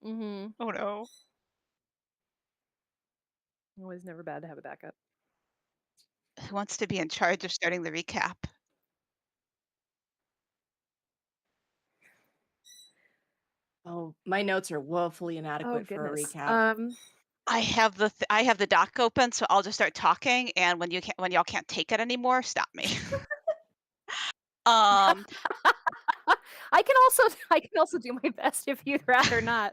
Mhm. Oh, no. Always never bad to have a backup. Who wants to be in charge of starting the recap? Oh, my notes are woefully Oh, inadequate for a goodness. recap. I have the doc open, so I'll just start talking, and when y'all can't take it anymore, stop me. Um, I can also do my best if you'd rather not.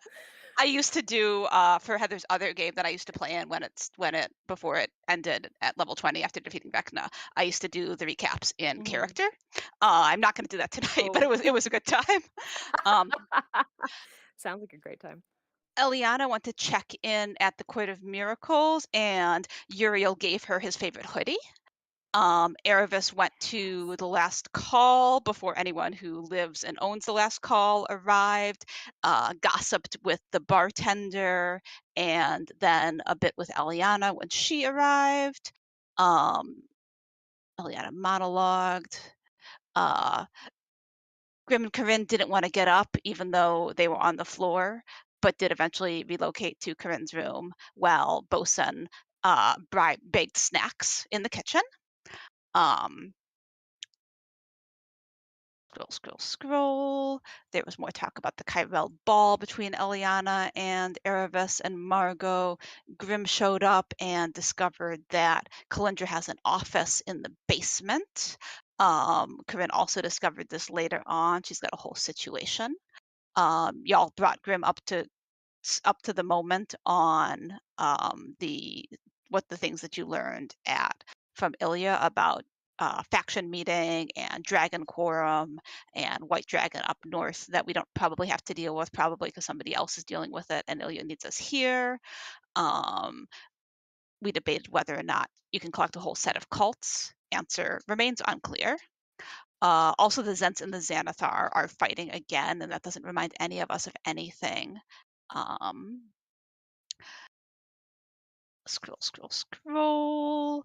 I used to do, for Heather's other game that I used to play in when it before it ended at level 20 after defeating Vecna, I used to do the recaps in Mhm. character. I'm not gonna do that tonight, but Oh. it was a good time. Um, Sounds like a great time. Eliana went to check in at the Court of Miracles, and Uriel gave her his favorite hoodie. Erebus went to the last call before anyone who lives and owns the last call arrived, gossiped with the bartender, and then a bit with Eliana when she arrived. Um, Eliana monologued. Uh, Grim and Corinne didn't want to get up, even though they were on the floor, but did eventually relocate to Corinne's room while Bosun baked snacks in the kitchen. Um, Scroll, scroll, scroll. There was more talk about the Kyrell ball between Eliana and Erebus and Margot. Grim showed up and discovered that Kalindra has an office in the basement. Corinne also discovered this later on. She's got a whole situation. Y'all brought Grim up to the moment on the what the things that you learned at from Ilya about faction meeting and dragon quorum and white dragon up north that we don't probably have to deal with probably because somebody else is dealing with it and Ilya needs us here. Um, we debated whether or not you can collect a whole set of cults. Answer remains unclear. Also, the Zents and the Xanathar are fighting again, and that doesn't remind any of us of anything. Um, Scroll, scroll, scroll.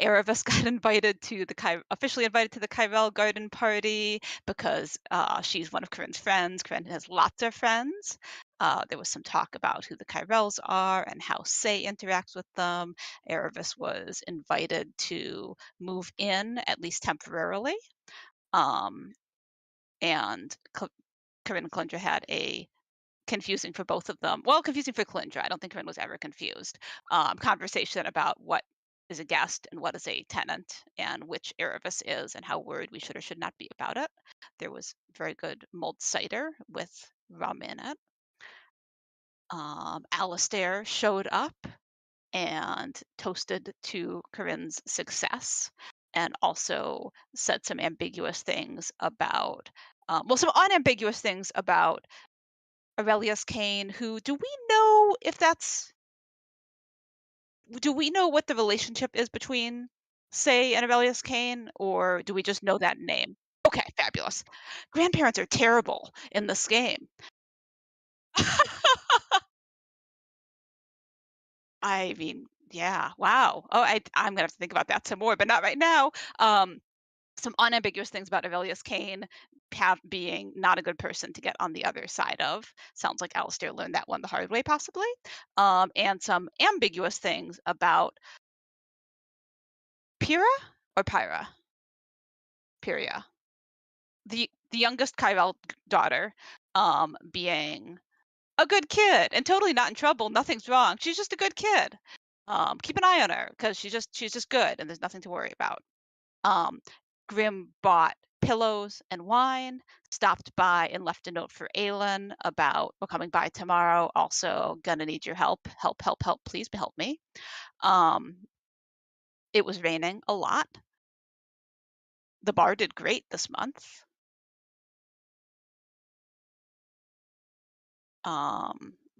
Erebus got invited to officially invited to the Kyrell garden party because she's one of Corinne's friends. Corinne has lots of friends. There was some talk about who the Kyrells are and how Say interacts with them. Erebus was invited to move in, at least temporarily. Um, and Corinne and Calindra had a confusing for both of them. Well, confusing for Calindra. I don't think Corinne was ever confused. Conversation about what is a guest and what is a tenant and which Erebus is and how worried we should or should not be about it. There was very good mulled cider with rum in it. Alistair showed up and toasted to Corinne's success and also said some ambiguous things about, some unambiguous things about Aurelius Kane, who do we know what the relationship is between Say and Aurelius Kane, or do we just know that name? Okay, fabulous. Grandparents are terrible in this game. I mean, yeah, wow. Oh, I'm gonna have to think about that some more, but not right now. Some unambiguous things about Aurelius Kane being not a good person to get on the other side of. Sounds like Alistair learned that one the hard way, possibly. And some ambiguous things about Pyrrha or Pyra? Pyria. The youngest Kyrell daughter, being a good kid and totally not in trouble. Nothing's wrong. She's just a good kid. Keep an eye on her because she's just good and there's nothing to worry about. Um, Grim bought pillows and wine, stopped by and left a note for Aelin about we're coming by tomorrow. Also, gonna need your help. Help, help, help. Please help me. Um, it was raining a lot. The bar did great this month.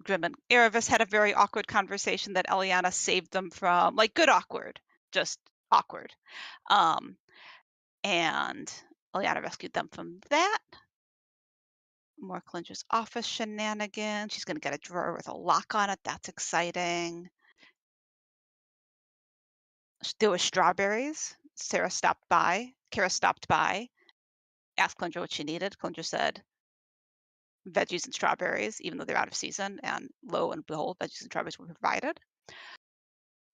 Grim and Erebus had a very awkward conversation that Eliana saved them from, like good awkward, just awkward. Um, and Eliana rescued them from that. More Calendra's office shenanigans. She's gonna get a drawer with a lock on it. That's exciting. There were strawberries. Sarah stopped by. Kara stopped by, asked Calendra what she needed. Calendra said, veggies and strawberries, even though they're out of season, and lo and behold, veggies and strawberries were provided.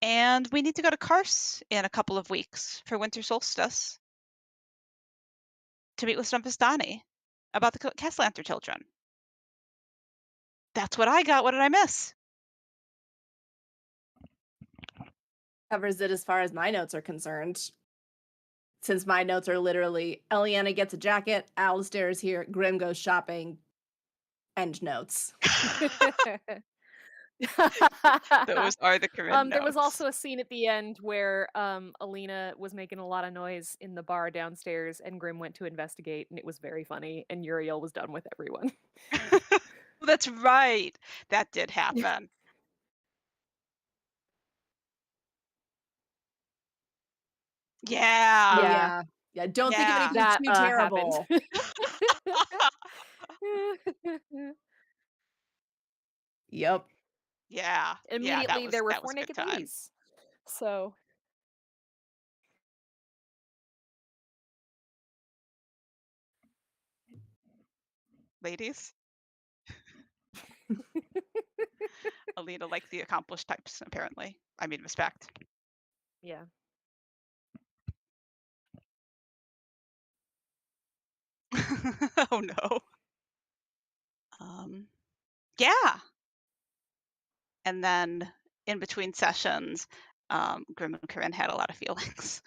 And we need to go to Kars in a couple of weeks for winter solstice to meet with Stumpistani about the Castellanter children. That's what I got. What did I miss? Covers it as far as my notes are concerned. Since my notes are literally Eliana gets a jacket, Alistair is here, Grim goes shopping, end notes. Those are the Corinne There was notes. also a scene at the end where, Alina was making a lot of noise in the bar downstairs, and Grim went to investigate, and it was very funny, and Uriel was done with everyone. That's right. That did happen. Oh, Yeah. Yeah, yeah. Yeah, don't think of Yeah. anything that, too happened. terrible. Yep. Yeah. Yeah, that Immediately, was there were that 4 was a good naked time. ladies. So Ladies, Alina liked the accomplished types, apparently. I mean, respect. yeah. Oh, no. Um, yeah, and then in between sessions, Grim and Corinne had a lot of feelings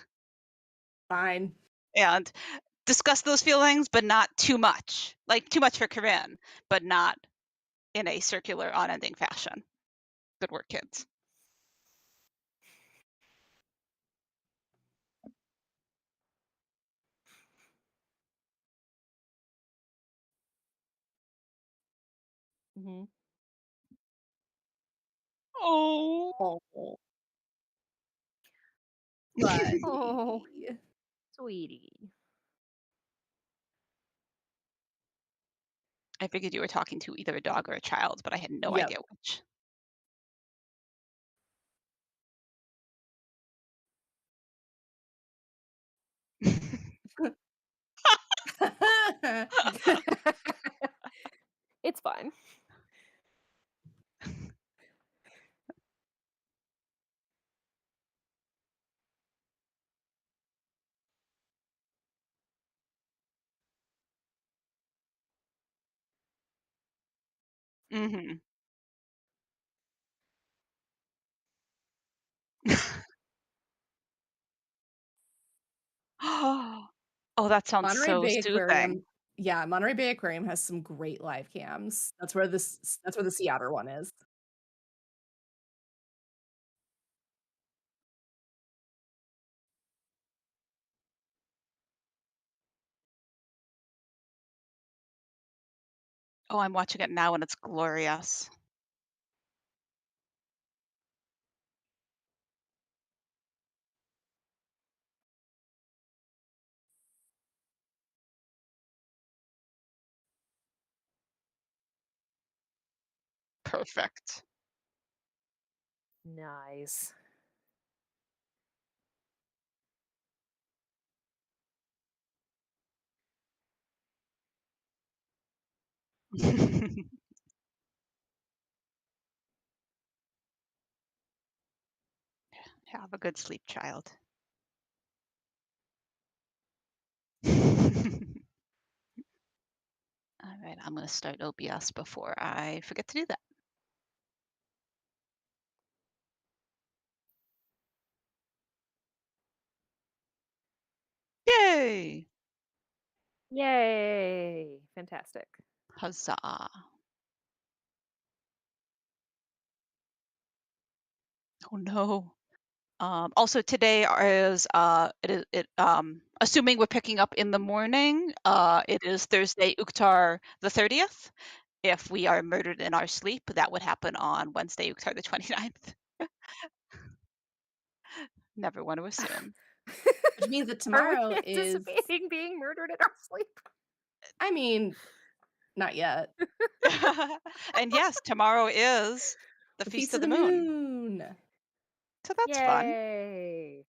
Fine. and discussed those feelings, but not too much. Like, too much for Corinne, but not in a circular, unending fashion. Good work, kids. Mhm. Oh. Oh, Oh, buddy. sweetie. I figured you were talking to either a dog or a child, but I had no Yep. idea which. It's fine. Mhm. Oh, that sounds Monterey so Bay soothing. Aquarium yeah, Monterey Bay Aquarium has some great live cams. That's where the sea otter one is. Oh, I'm watching it now and it's glorious. Perfect. Nice. Have a good sleep, child. All right, I'm gonna start OBS before I forget to do that. Yay! Yay! Fantastic. Huzzah. Oh no. Also today is assuming we're picking up in the morning, it is Thursday, Uktar the 30th. If we are murdered in our sleep, that would happen on Wednesday, Uktar the 29th. Never want to assume. Which means that Are we tomorrow is anticipating being murdered in our sleep? I mean, not yet. And yes, tomorrow is the The Feast Feast of of the the Moon. Moon. So that's fun. Yay!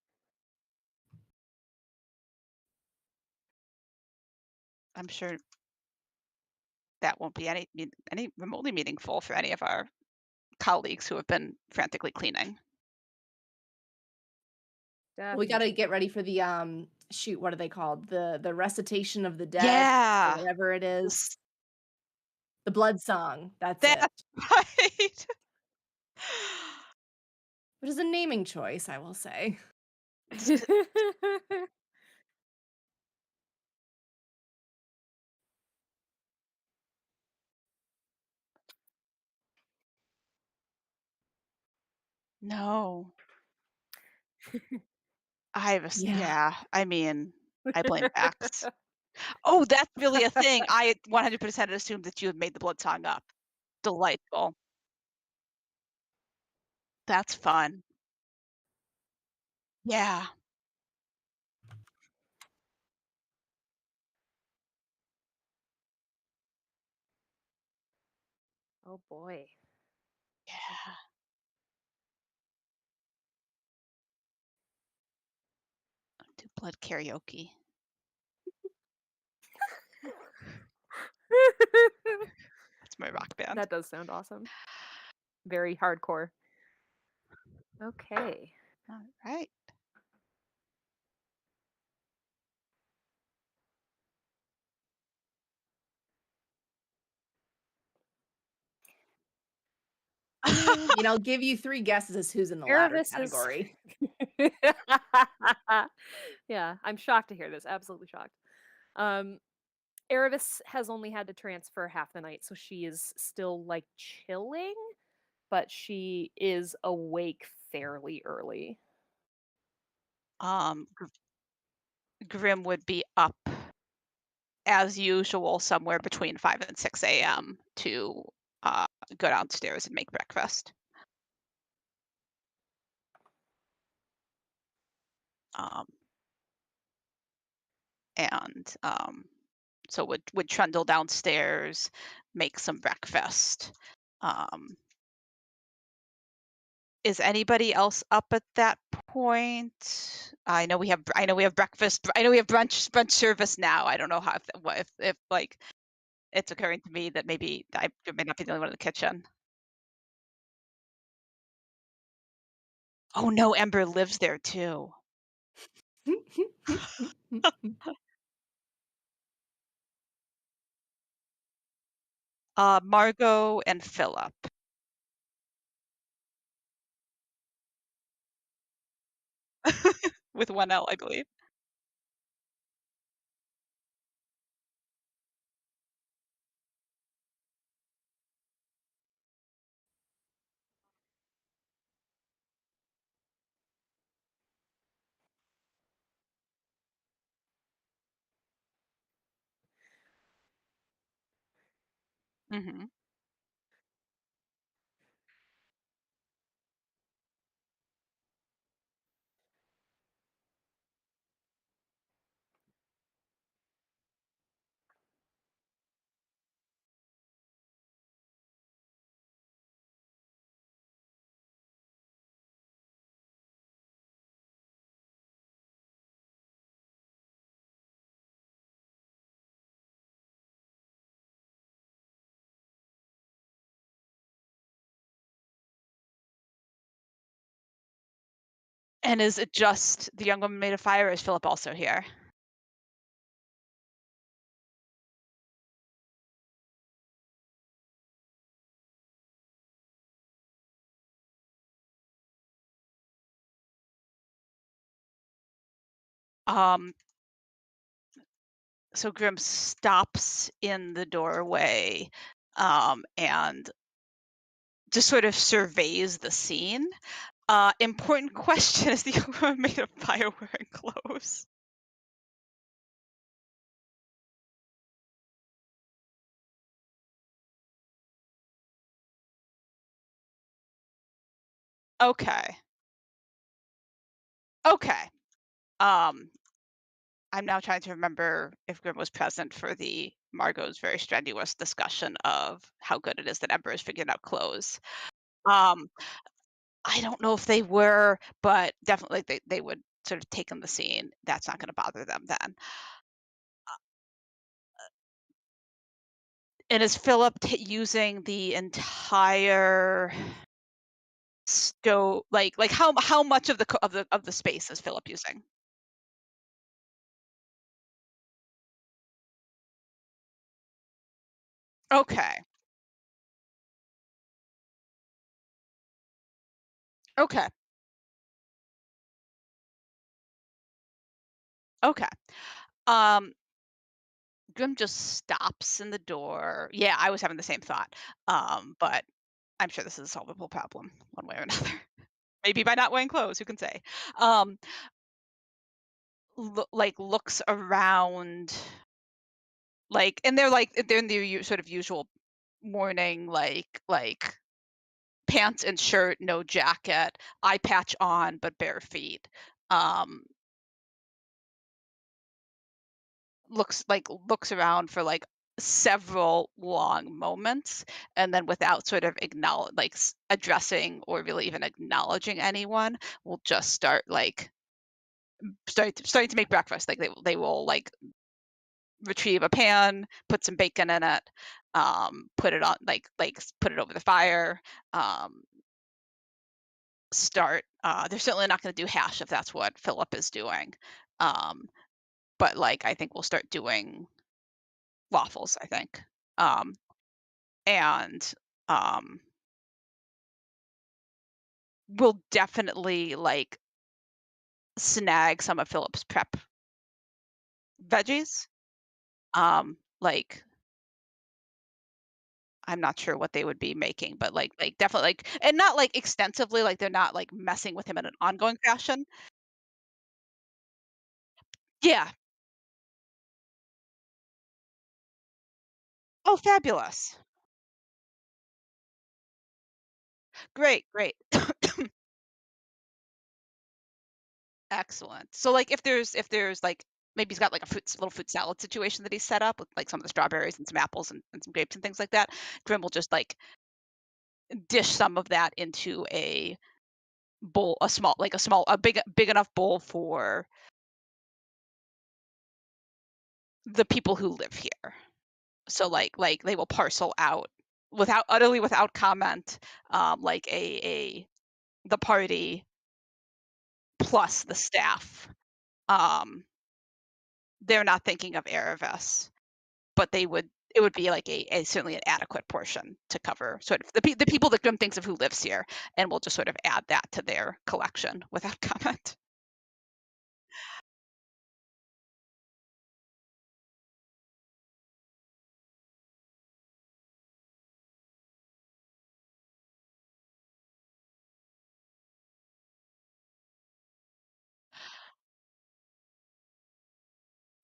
I'm sure that won't be any remotely meaningful for any of our colleagues who have been frantically cleaning. We gotta Definitely. get ready for the, shoot, what are they called? The recitation of the dead or Yeah. whatever it is. This The blood song, that's that's it. right. Which is a naming choice, I will say. No. Yeah. Yeah, I mean, I blame Max. Oh, that's really a thing. I 100% assumed that you had made the blood song up. Delightful. That's fun. Yeah. Oh boy. Yeah. Do blood karaoke. That's my rock band. That does sound awesome. Very hardcore. Okay. Alright. I'll give you 3 guesses as who's in the latter Erebus is category. Yeah, I'm shocked to hear this, absolutely shocked. Um, Erebus has only had to transfer half the night, so she is still, like, chilling, but she is awake fairly early. Grim would be up as usual somewhere between 5 and 6 AM to, uh, go downstairs and make breakfast. Um, and so would trundle downstairs, make some breakfast. Um, is anybody else up at that point? I know we have breakfast. I know we have brunch service now. I don't know how if like it's occurring to me that maybe I may not be the only one in the kitchen. Oh no, Ember lives there too. Margot and Philip. With one L, I believe. Mhm. And is it just the young woman made of fire, or is Philip also here? Um, so Grim stops in the doorway, and just sort of surveys the scene. Important question, is the young woman made of fire wearing clothes? Okay. Okay. Um, I'm now trying to remember if Grim was present for the Margot's very strenuous discussion of how good it is that Ember has figured out clothes. Um, I don't know if they were, but definitely they would sort of take in the scene. That's not gonna bother them then. And is Philip using the entire like how much of the space is Philip using? Okay. Okay. Okay. Um, Grim just stops in the door. Yeah, I was having the same thought. But I'm sure this is a solvable problem one way or another. Maybe by not wearing clothes, who can say? Um, looks around, and they're in the sort of usual morning, pants and shirt, no jacket, eye patch on, but bare feet. Um, looks around for several long moments, and then without sort of addressing or really even acknowledging anyone, will just starting to make breakfast. Like they will retrieve a pan, put some bacon in it, put it on put it over the fire, um, start. They're certainly not going to do hash if that's what Philip is doing. Um, but I think we'll start doing waffles. I think, um, and um, we'll definitely snag some of Philip's prep veggies. Like I'm not sure what they would be making, but definitely and not extensively. Like they're not messing with him in an ongoing fashion. Yeah. Oh, fabulous. Great, great. Excellent. So, if there's maybe he's got a little fruit salad situation that he's set up with some of the strawberries and some apples and some grapes and things like that. Grim will just dish some of that into a bowl, a big enough bowl for the people who live here. So they will parcel out without comment, a the party plus the staff. Um, they're not thinking of Erebus, but it would be a certainly an adequate portion to cover sort of the people that Grim thinks of who lives here, and we'll just sort of add that to their collection without comment.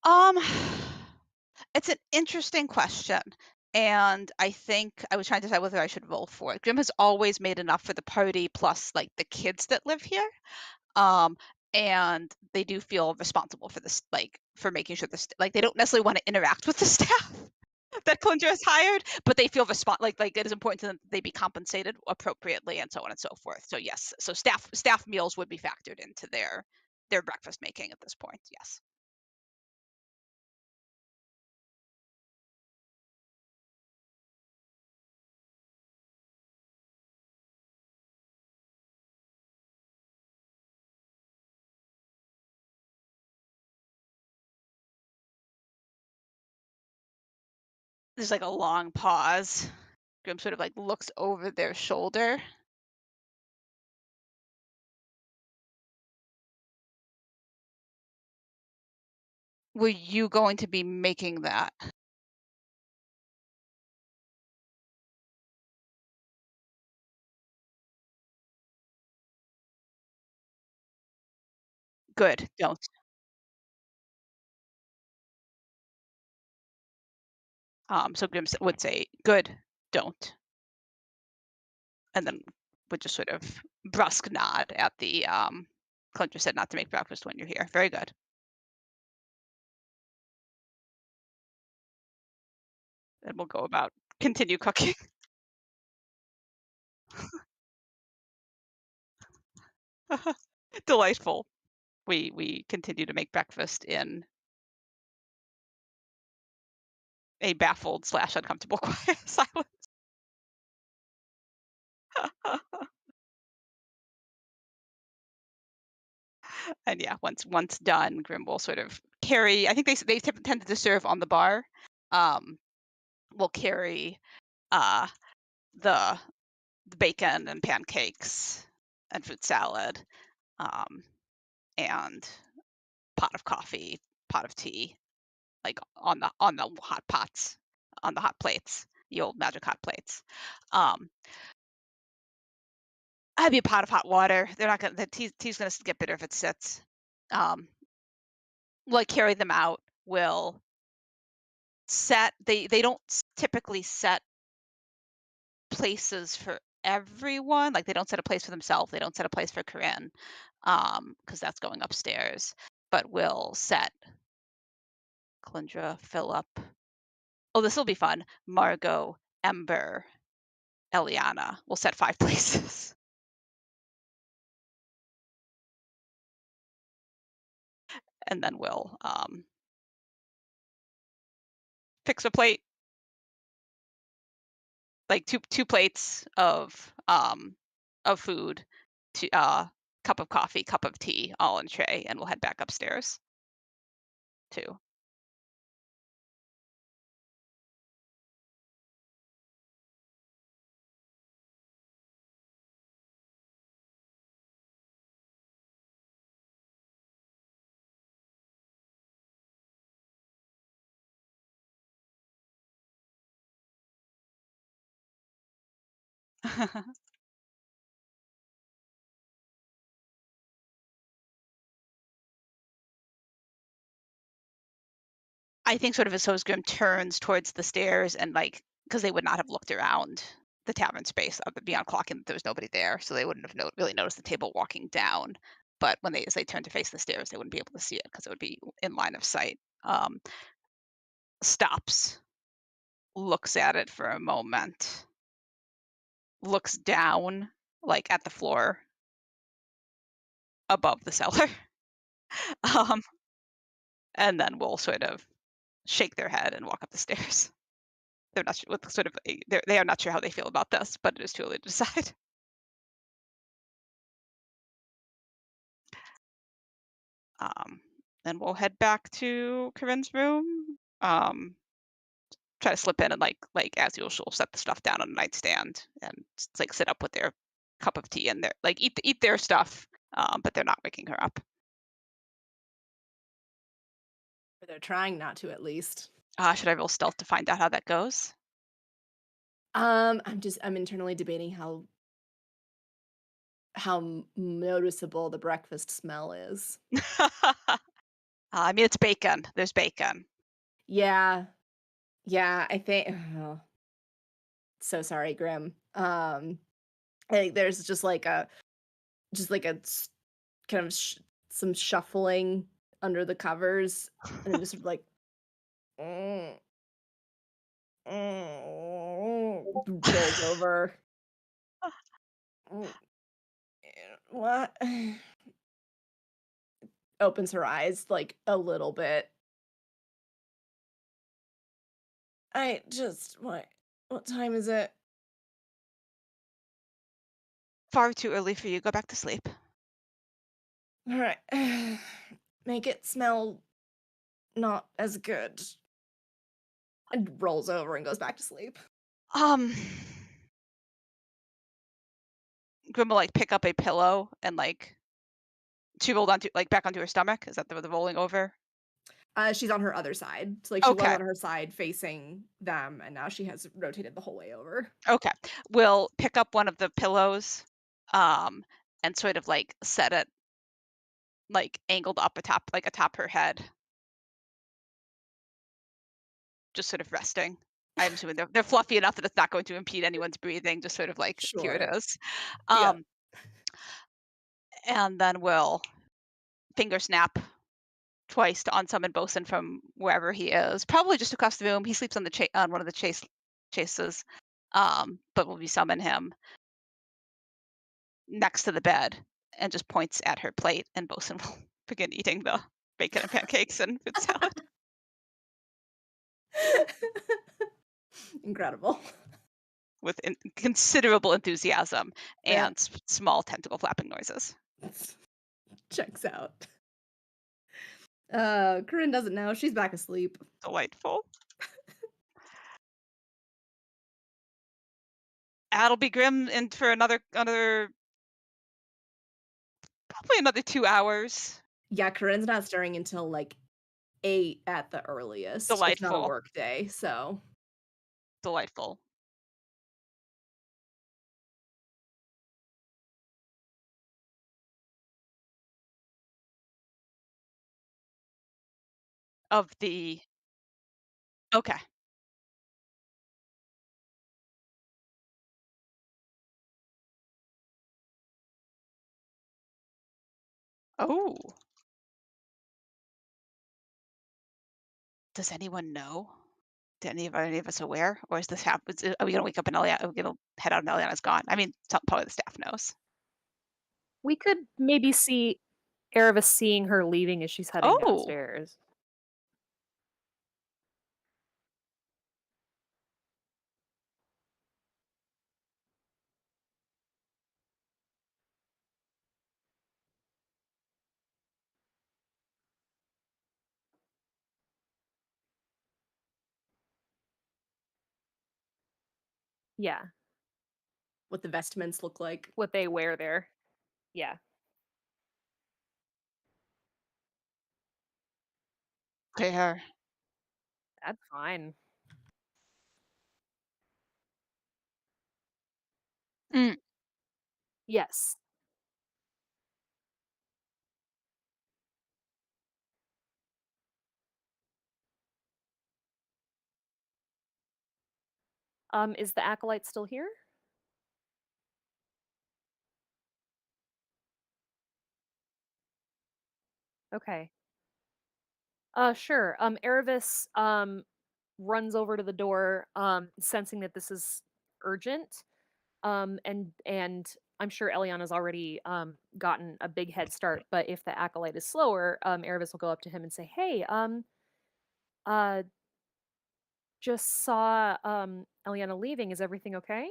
Um, it's an interesting question, and I think I was trying to decide whether I should roll for it. Grim has always made enough for the party plus the kids that live here. Um, and they do feel responsible for this, for making sure this, they don't necessarily want to interact with the staff that Clincher has hired, but they feel it is important to them that they be compensated appropriately and so on and so forth. So yes, so staff meals would be factored into their breakfast making at this point. Yes. There's a long pause. Grim sort of looks over their shoulder. Were you going to be making that? Good. Don't. So Grim would say, "Good. Don't." And then would just sort of brusque nod at the Clincher said not to make breakfast when you're here. Very good. And we'll go about continue cooking. Delightful. We continue to make breakfast a baffled slash uncomfortable quiet silence. And yeah, once done, Grim will sort of carry. I think they tended to serve on the bar. Um, will carry uh the the bacon and pancakes and fruit salad, um, and pot of coffee, pot of tea, like on the hot pots, on the hot plates, the old magic hot plates. Um, I'd be a pot of hot water. They're not gonna the tea's gonna get bitter if it sits. Um, like carry them out. Will set they don't typically set places for everyone. Like they don't set a place for themselves. They don't set a place for Corinne, because that's going upstairs. But will set Calindra, Philip. Oh, this will be fun. Margot, Ember, Eliana. We'll set 5 places. And then we'll fix a plate, like two plates of food, to cup of coffee, cup of tea, all in tray, and we'll head back upstairs too. I think sort of as Sosgrim turns towards the stairs and like because they would not have looked around the tavern space beyond clocking that there was nobody there, so they wouldn't have really noticed the table walking down. But when as they turn to face the stairs, they wouldn't be able to see it because it would be in line of sight. Stops, looks at it for a moment, looks down like at the floor above the cellar, um, and then will sort of shake their head and walk up the stairs. They're not sure with sort of they are not sure how they feel about this, but it is too early to decide. Um, then we'll head back to Corinne's room. Try to slip in and like as usual, set the stuff down on a nightstand and like sit up with their cup of tea and their like eat their stuff, but they're not waking her up. Or they're trying not to at least. Should I roll stealth to find out how that goes? I'm internally debating how noticeable the breakfast smell is. I mean, it's bacon. There's bacon. Yeah. Yeah, I think so sorry, Grim. I think there's just like kind of some shuffling under the covers and then just sort of like mm, rolls over. Mm, What? Opens her eyes like a little bit. I just what time is it? Far too early for you. Go back to sleep. All right. Make it smell not as good. And rolls over and goes back to sleep. Um, Grim will like pick up a pillow and like she rolled onto like back onto her stomach. Is that the rolling over? She's on her other side. So, like, she was Okay. on her side facing them, and now she has rotated the whole way over. Okay. We'll pick up one of the pillows, um, and sort of like set it like angled up atop like atop her head, just sort of resting. I'm assuming they're fluffy enough that it's not going to impede anyone's breathing. Just sort of like here it Sure. is, Yeah. um, and then we'll finger snap twice to unsummon Bosun from wherever he is. Probably just across the room. He sleeps on the on one of the chases, but we'll be summon him next to the bed and just points at her plate, and Bosun will begin eating the bacon and pancakes and fruit salad. Incredible. with considerable enthusiasm Yeah. and small tentacle flapping noises. Checks out. Corinne doesn't know. She's back asleep. Delightful. That'll be grim and for another probably another 2 hours. Yeah, Corinne's not stirring until like 8 at the earliest. It's not a Delightful. work day, so Delightful. Of the okay. Oh, does anyone know? Do any of us aware? Or is this are we gonna wake up and Eliana are we gonna head out and Eliana's gone? I mean, probably the staff knows. We could maybe see Erebus seeing her leaving as she's heading Oh, downstairs. Yeah, what the vestments look like. what they wear there. Yeah, fair. that's fine. Mm, Yes. Is the acolyte still here? Okay. Sure. Erebus runs over to the door, sensing that this is urgent. And I'm sure Eliana's already gotten a big head start, but if the acolyte is slower, Erebus will go up to him and say, "Hey, uh, just saw Eliana leaving. Is everything okay?"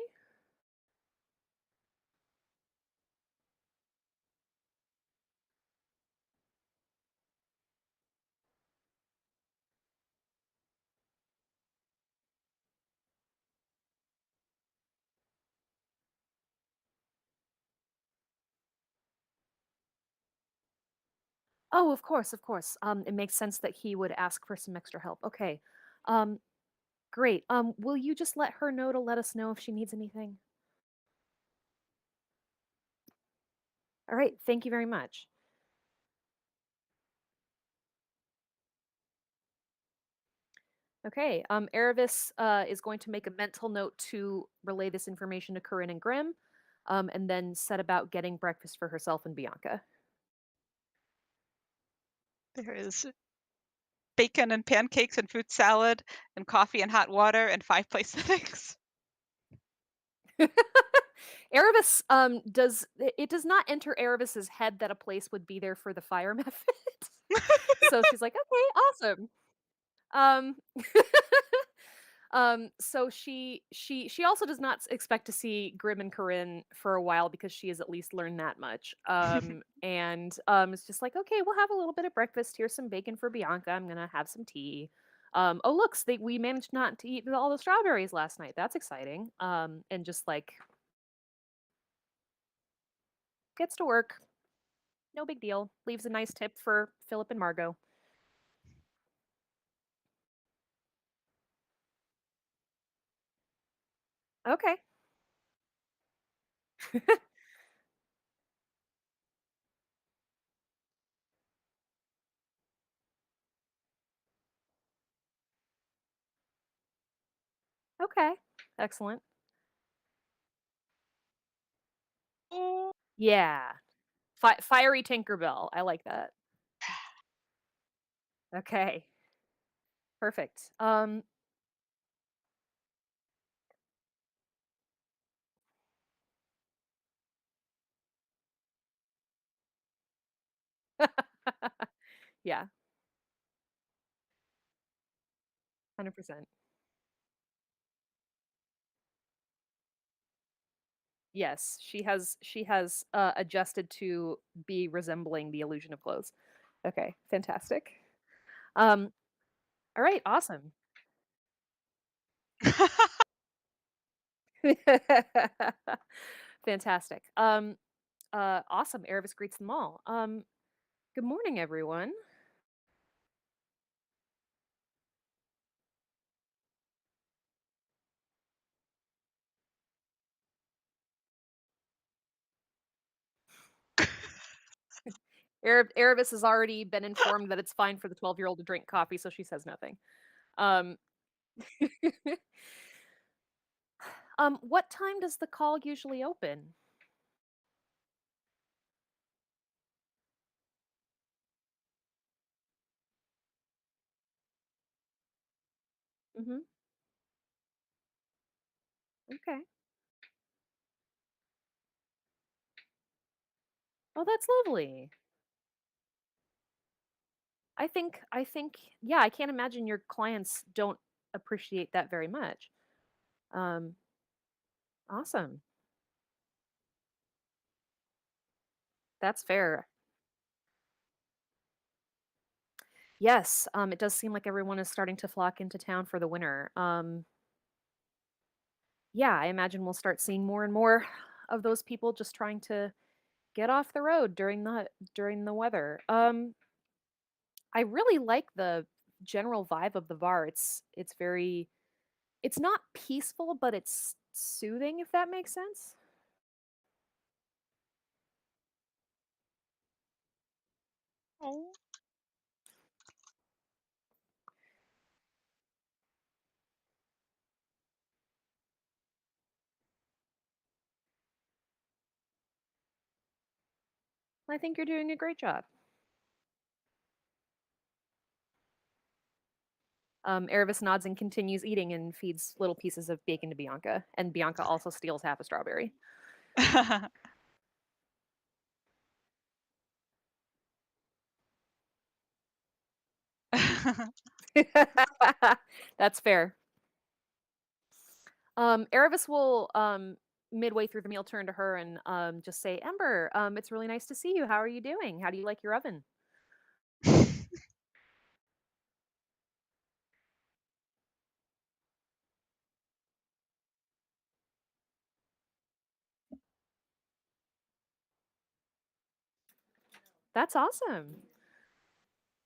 Oh, of course, of course. It makes sense that he would ask for some extra help. Okay. Um, great. Will you just let her know to let us know if she needs anything? All right. Thank you very much. Okay. Erebus is going to make a mental note to relay this information to Corinne and Grimm, and then set about getting breakfast for herself and Bianca. there is bacon and pancakes and fruit salad and coffee and hot water and 5 place settings. Erebus does not enter Erebus's head that a place would be there for the fire method. So she's like, okay, awesome. Um, so she also does not expect to see Grim and Corinne for a while because she has at least learned that much. And it's just like, okay, we'll have a little bit of breakfast. Here's some bacon for Bianca. I'm gonna have some tea. Oh look, we managed not to eat all the strawberries last night. That's exciting. And just like gets to work. No big deal. Leaves a nice tip for Philip and Margot. Okay. Okay. Excellent. Oh, Yeah. Fiery Tinkerbell. I like that. Okay. Perfect. Yeah. 100%. Yes, she has adjusted to be resembling the illusion of clothes. Okay, fantastic. Um, all right, awesome. Fantastic. Awesome. Erebus greets them all. Good morning, everyone. Erebus has already been informed that it's fine for the 12-year-old to drink coffee, so she says nothing. Um, what time does the call usually open? Hmm. Okay. Oh, that's lovely. I think yeah, I can't imagine your clients don't appreciate that very much. Um, awesome. That's fair. Yes, it does seem like everyone is starting to flock into town for the winter. Yeah, I imagine we'll start seeing more and more of those people just trying to get off the road during the weather. I really like the general vibe of the bar. It's very it's not peaceful, but it's soothing, if that makes sense. Oh. I think you're doing a great job. Erebus nods and continues eating and feeds little pieces of bacon to Bianca, and Bianca also steals half a strawberry. That's fair. Erebus will midway through the meal turn to her and just say, "Ember, it's really nice to see you. How are you doing? How do you like your oven?" That's awesome.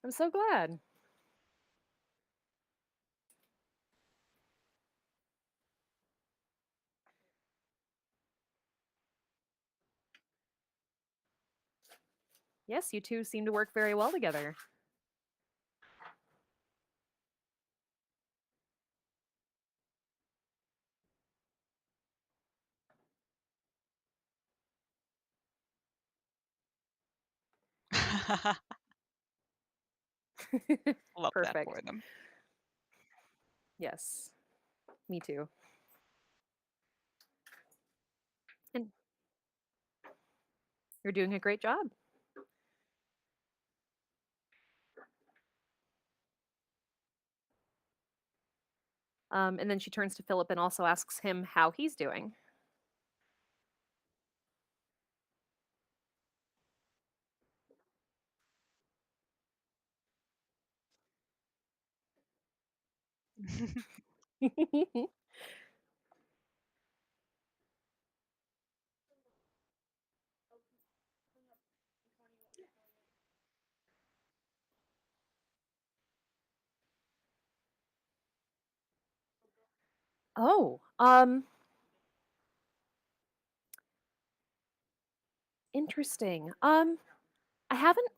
I'm so glad. Yes, you two seem to work very well together. Love that Perfect. for them. Yes, me too. And you're doing a great job. And then she turns to Philip and also asks him how he's doing. Oh, interesting. I haven't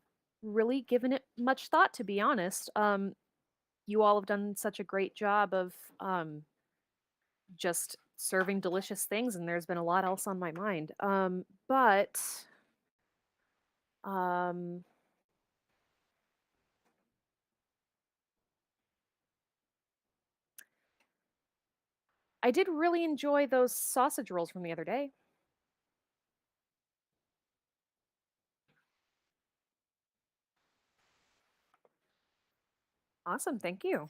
really given it much thought, to be honest. You all have done such a great job of just serving delicious things, and there's been a lot else on my mind. But um, I did really enjoy those sausage rolls from the other day. Awesome, thank you.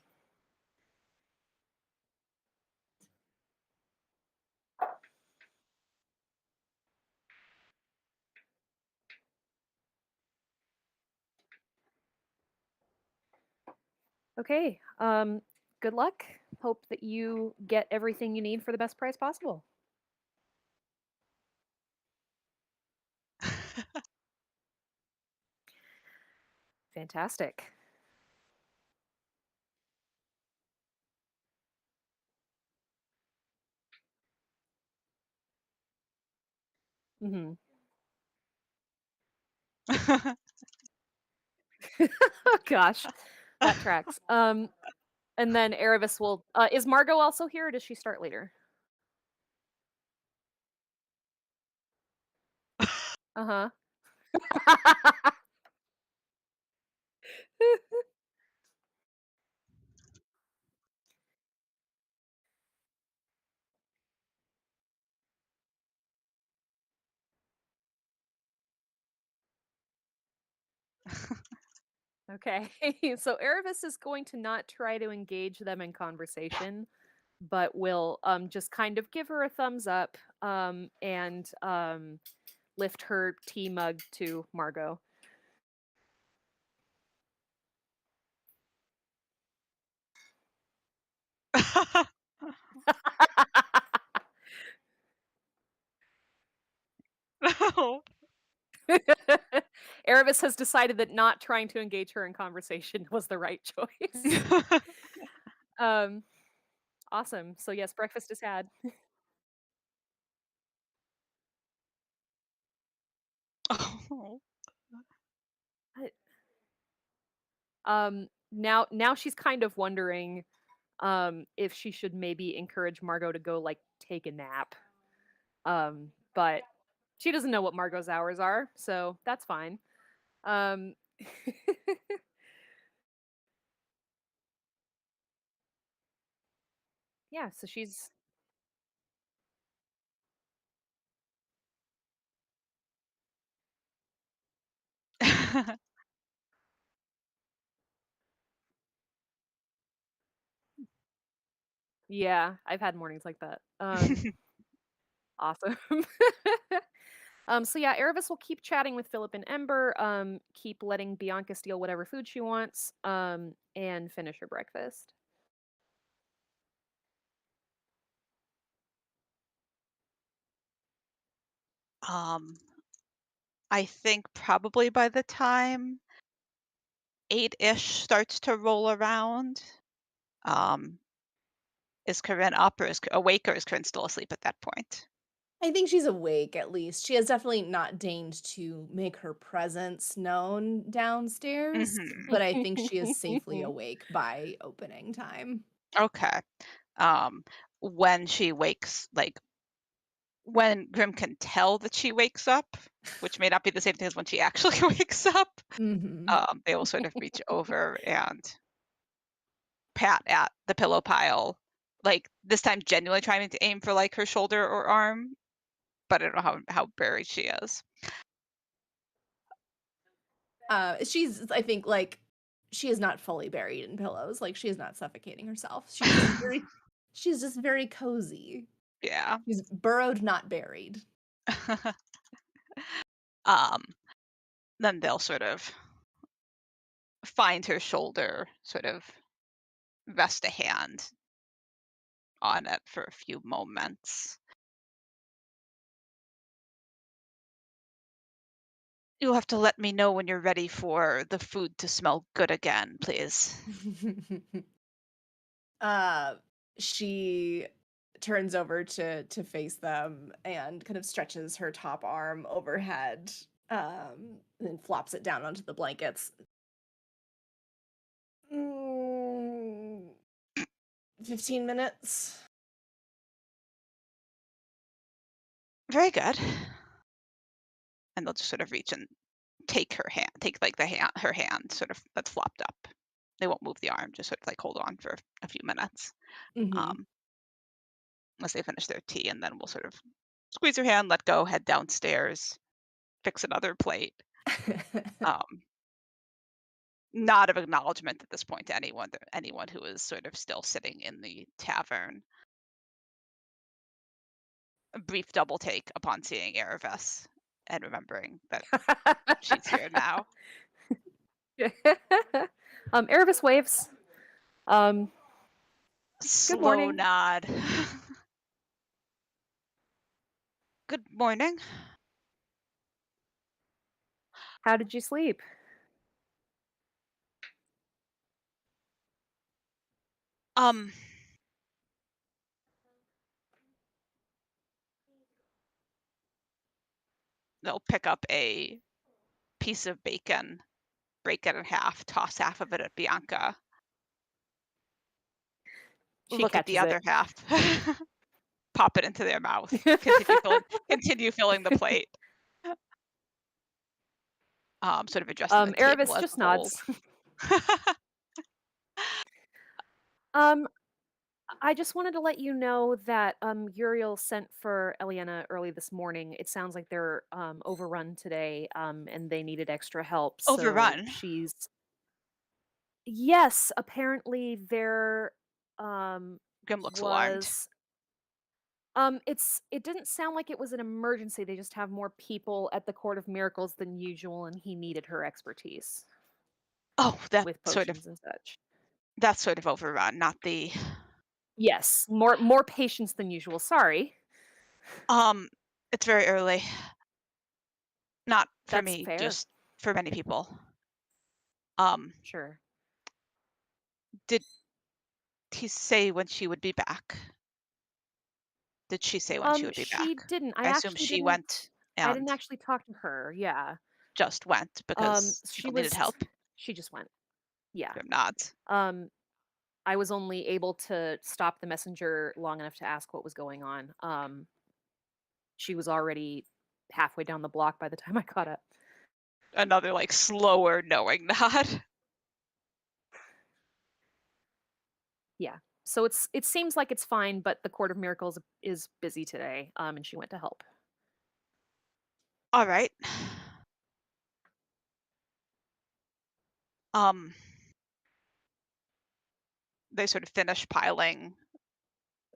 Okay. Good luck. Hope that you get everything you need for the best price possible. Fantastic. Mhm. Oh gosh, that tracks. And then Erebus will. Is Margot also here, or does she start later? Uh huh. Okay. So Erebus is going to not try to engage them in conversation, but will just kind of give her a thumbs up and lift her tea mug to Margot. No. Erebus has decided that not trying to engage her in conversation was the right choice. Um, awesome. So yes, breakfast is had. Oh. I- now she's kind of wondering if she should maybe encourage Margot to go like take a nap. But she doesn't know what Margot's hours are, so that's fine. Um, yeah, so she's yeah, I've had mornings like that. Awesome. So yeah, Erebus will keep chatting with Philip and Ember, keep letting Bianca steal whatever food she wants, and finish her breakfast. Um, I think probably by the time 8-ish starts to roll around, um, is Corinne up or is awake or is Corinne still asleep at that point? I think she's awake at least. She has definitely not deigned to make her presence known downstairs, Mhm. but I think she is safely awake by opening time. Okay. Um, when she wakes, like when Grim can tell that she wakes up, which may not be the same thing as when she actually wakes up, Mhm. they will sort of reach over and pat at the pillow pile, like this time genuinely trying to aim for like her shoulder or arm, but I don't know how buried she is. She's I think, like, she is not fully buried in pillows, like, she is not suffocating herself. She's just very cozy. Yeah. She's burrowed, not buried. um, then they'll sort of find her shoulder, sort of rest a hand on it for a few moments. You'll have to let me know when you're ready for the food to smell good again, please. Uh, she turns over to face them and kind of stretches her top arm overhead, and flops it down onto the blankets. Mm, 15 minutes. Very good. And they'll just sort of reach and take her hand, take like her hand, sort of that's flopped up. They won't move the arm, just sort of like hold on for a few minutes, Mhm. um, unless they finish their tea, and then we'll sort of squeeze her hand, let go, head downstairs, fix another plate. Um, Not of acknowledgement at this point to anyone who is sort of still sitting in the tavern. A brief double take upon seeing Erebus and remembering that she's here now. Erebus waves. Um, good Slow morning. nod. Good morning. How did you sleep? Um, they'll pick up a piece of bacon, break it in half, toss half of it at Bianca, She look at the catches other it. half, pop it into their mouth, continue filling the plate. Sort of addressing the table Erebus as just a whole. nods. Um, I just wanted to let you know that Uriel sent for Eliana early this morning. It sounds like they're overrun today, and they needed extra help. So Overrun. she's yes, apparently there um Grim looks alarmed. was it didn't sound like it was an emergency. They just have more people at the Court of Miracles than usual, and he needed her expertise Oh, with potions and such. that's sort of overrun, not the Yes, more patience than usual. Sorry. um it's very early. Not for That's me, fair. just for many people. Um, Sure. did he say when she would be back? Did she say when she would be She back? didn't. I assume she went I didn't and actually talk to her. Yeah. just went because She people needed was help. she just went. Yeah. Grim nods. Um I was only able to stop the messenger long enough to ask what was going on. She was already halfway down the block by the time I caught up. Another like slower knowing nod. Yeah. So it seems like it's fine, but the Court of Miracles is busy today. And she went to help. All right. Um, they sort of finish piling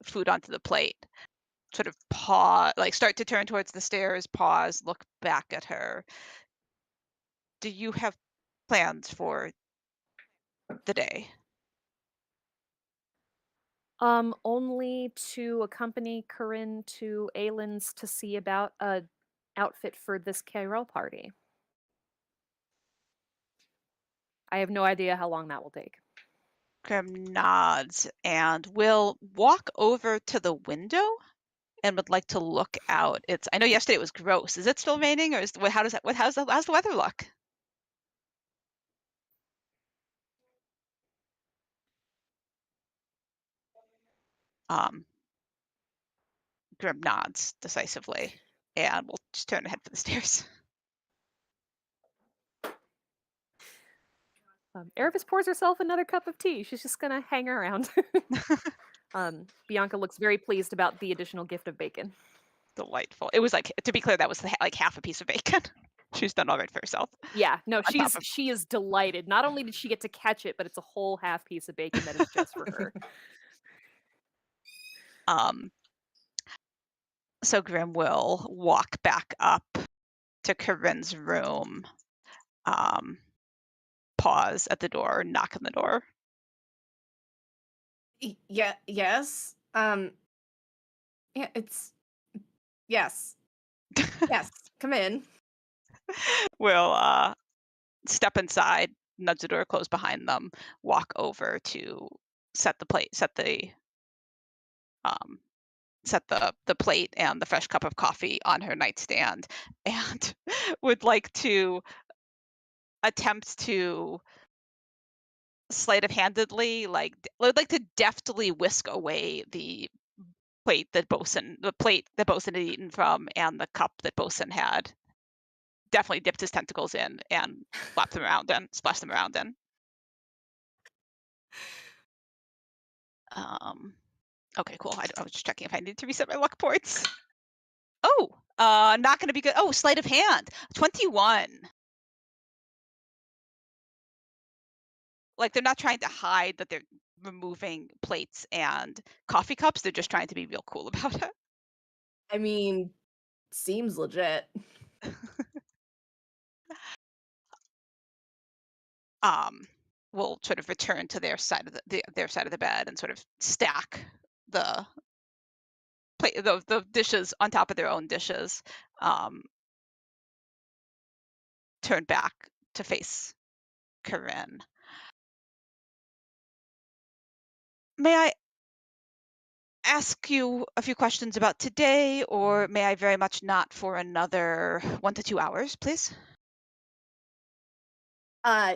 food onto the plate. Sort of pause, like start to turn towards the stairs, pause, look back at her. Do you have plans for the day? Only to accompany Corinne to Aylin's to see about a outfit for this Carol party. I have no idea how long that will take. Grim nods and will walk over to the window and would like to look out. It's I know yesterday it was gross. Is it still raining or how does that how's the weather look? Um, Grim nods decisively and we'll just turn ahead for the stairs. Erebus pours herself another cup of tea. She's just gonna hang around. Bianca looks very pleased about the additional gift of bacon. Delightful. It was like to be clear, that was like half a piece of bacon. She's done all right for herself. Yeah, no, On top of she is delighted. Not only did she get to catch it, but it's a whole half piece of bacon that is just for her. um, so Grim will walk back up to Corinne's room. Um, pause at the door, knock on the door. Yeah, yes. Yeah, it's yes. Yes, come in. Will step inside, nudge the door close behind them, walk over to set the plate, um, set the plate and the fresh cup of coffee on her nightstand, and would like to attempt to sleight of handedly, would like to deftly whisk away the plate that Bosun had eaten from, and the cup that Bosun had definitely dipped his tentacles in and splash them around in. Um, okay, cool. I was just checking if I need to reset my luck points. Oh, not going to be good. Oh, sleight of hand, 21. Like they're not trying to hide that they're removing plates and coffee cups. They're just trying to be real cool about it. I mean, seems legit. Um, will sort of return to their side of their side of the bed and sort of stack the the dishes on top of their own dishes, um, turned back to face Corinne. May I ask you a few questions about today, or may I very much not for another 1 to 2 hours, please?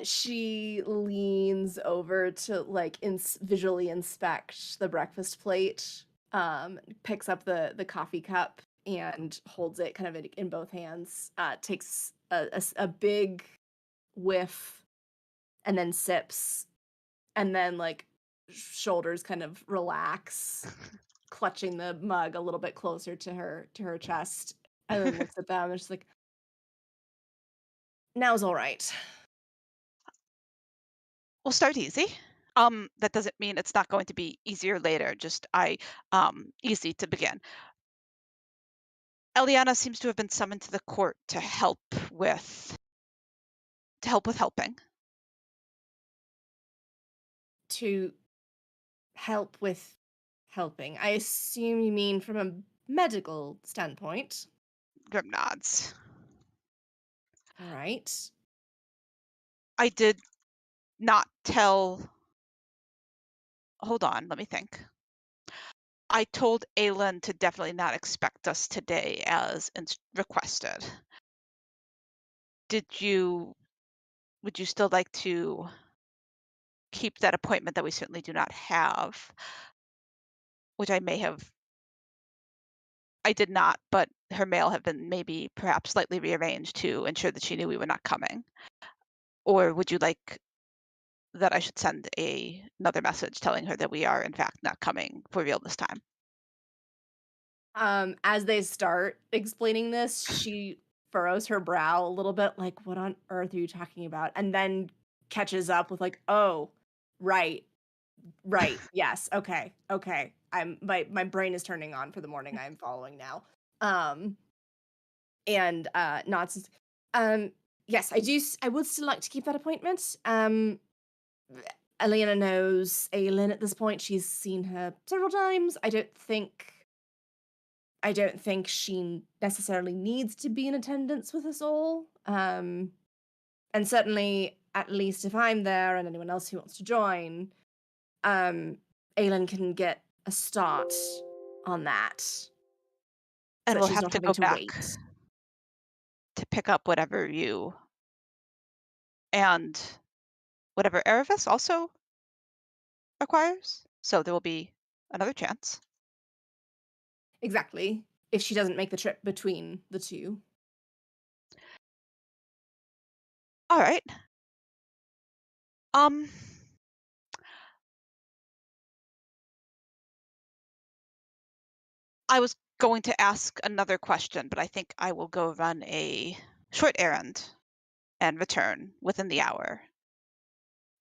She leans over to, like, visually inspect the breakfast plate, picks up the coffee cup and holds it kind of in both hands, takes a big whiff and then sips, and then, like, shoulders kind of relax, clutching the mug a little bit closer to her chest, and then looks at them and she's like, "Now's all right." We'll start easy. That doesn't mean it's not going to be easier later. Just easy to begin. Eliana seems to have been summoned to the court with helping. To help with helping. I assume you mean from a medical standpoint. Grim nods. All right. I did not tell. Hold on, let me think. I told Aylin to definitely not expect us today as requested. Did you? Would you still like to keep that appointment that we certainly do not have, which I may have I did not, but her mail had been maybe perhaps slightly rearranged to ensure that she knew we were not coming. Or would you like that I should send another message telling her that we are in fact not coming for real this time? As they start explaining this, she furrows her brow a little bit, like, "What on earth are you talking about?" And then catches up with like, "Oh, right, right, yes, okay, okay. My brain is turning on for the morning. I am following now." Um, and nods. Um, yes, I would still like to keep that appointment. Elena knows Aylin at this point. She's seen her several times. I don't think she necessarily needs to be in attendance with us all. And certainly, at least if I'm there and anyone else who wants to join, um, Aylin can get a start on that so And that we'll she's have not to having go to back wait. to pick up whatever you and whatever Erebus also acquires. So there will be another chance. Exactly. If she doesn't make the trip between the two. All right. Um, I was going to ask another question, but I think I will go run a short errand and return within the hour.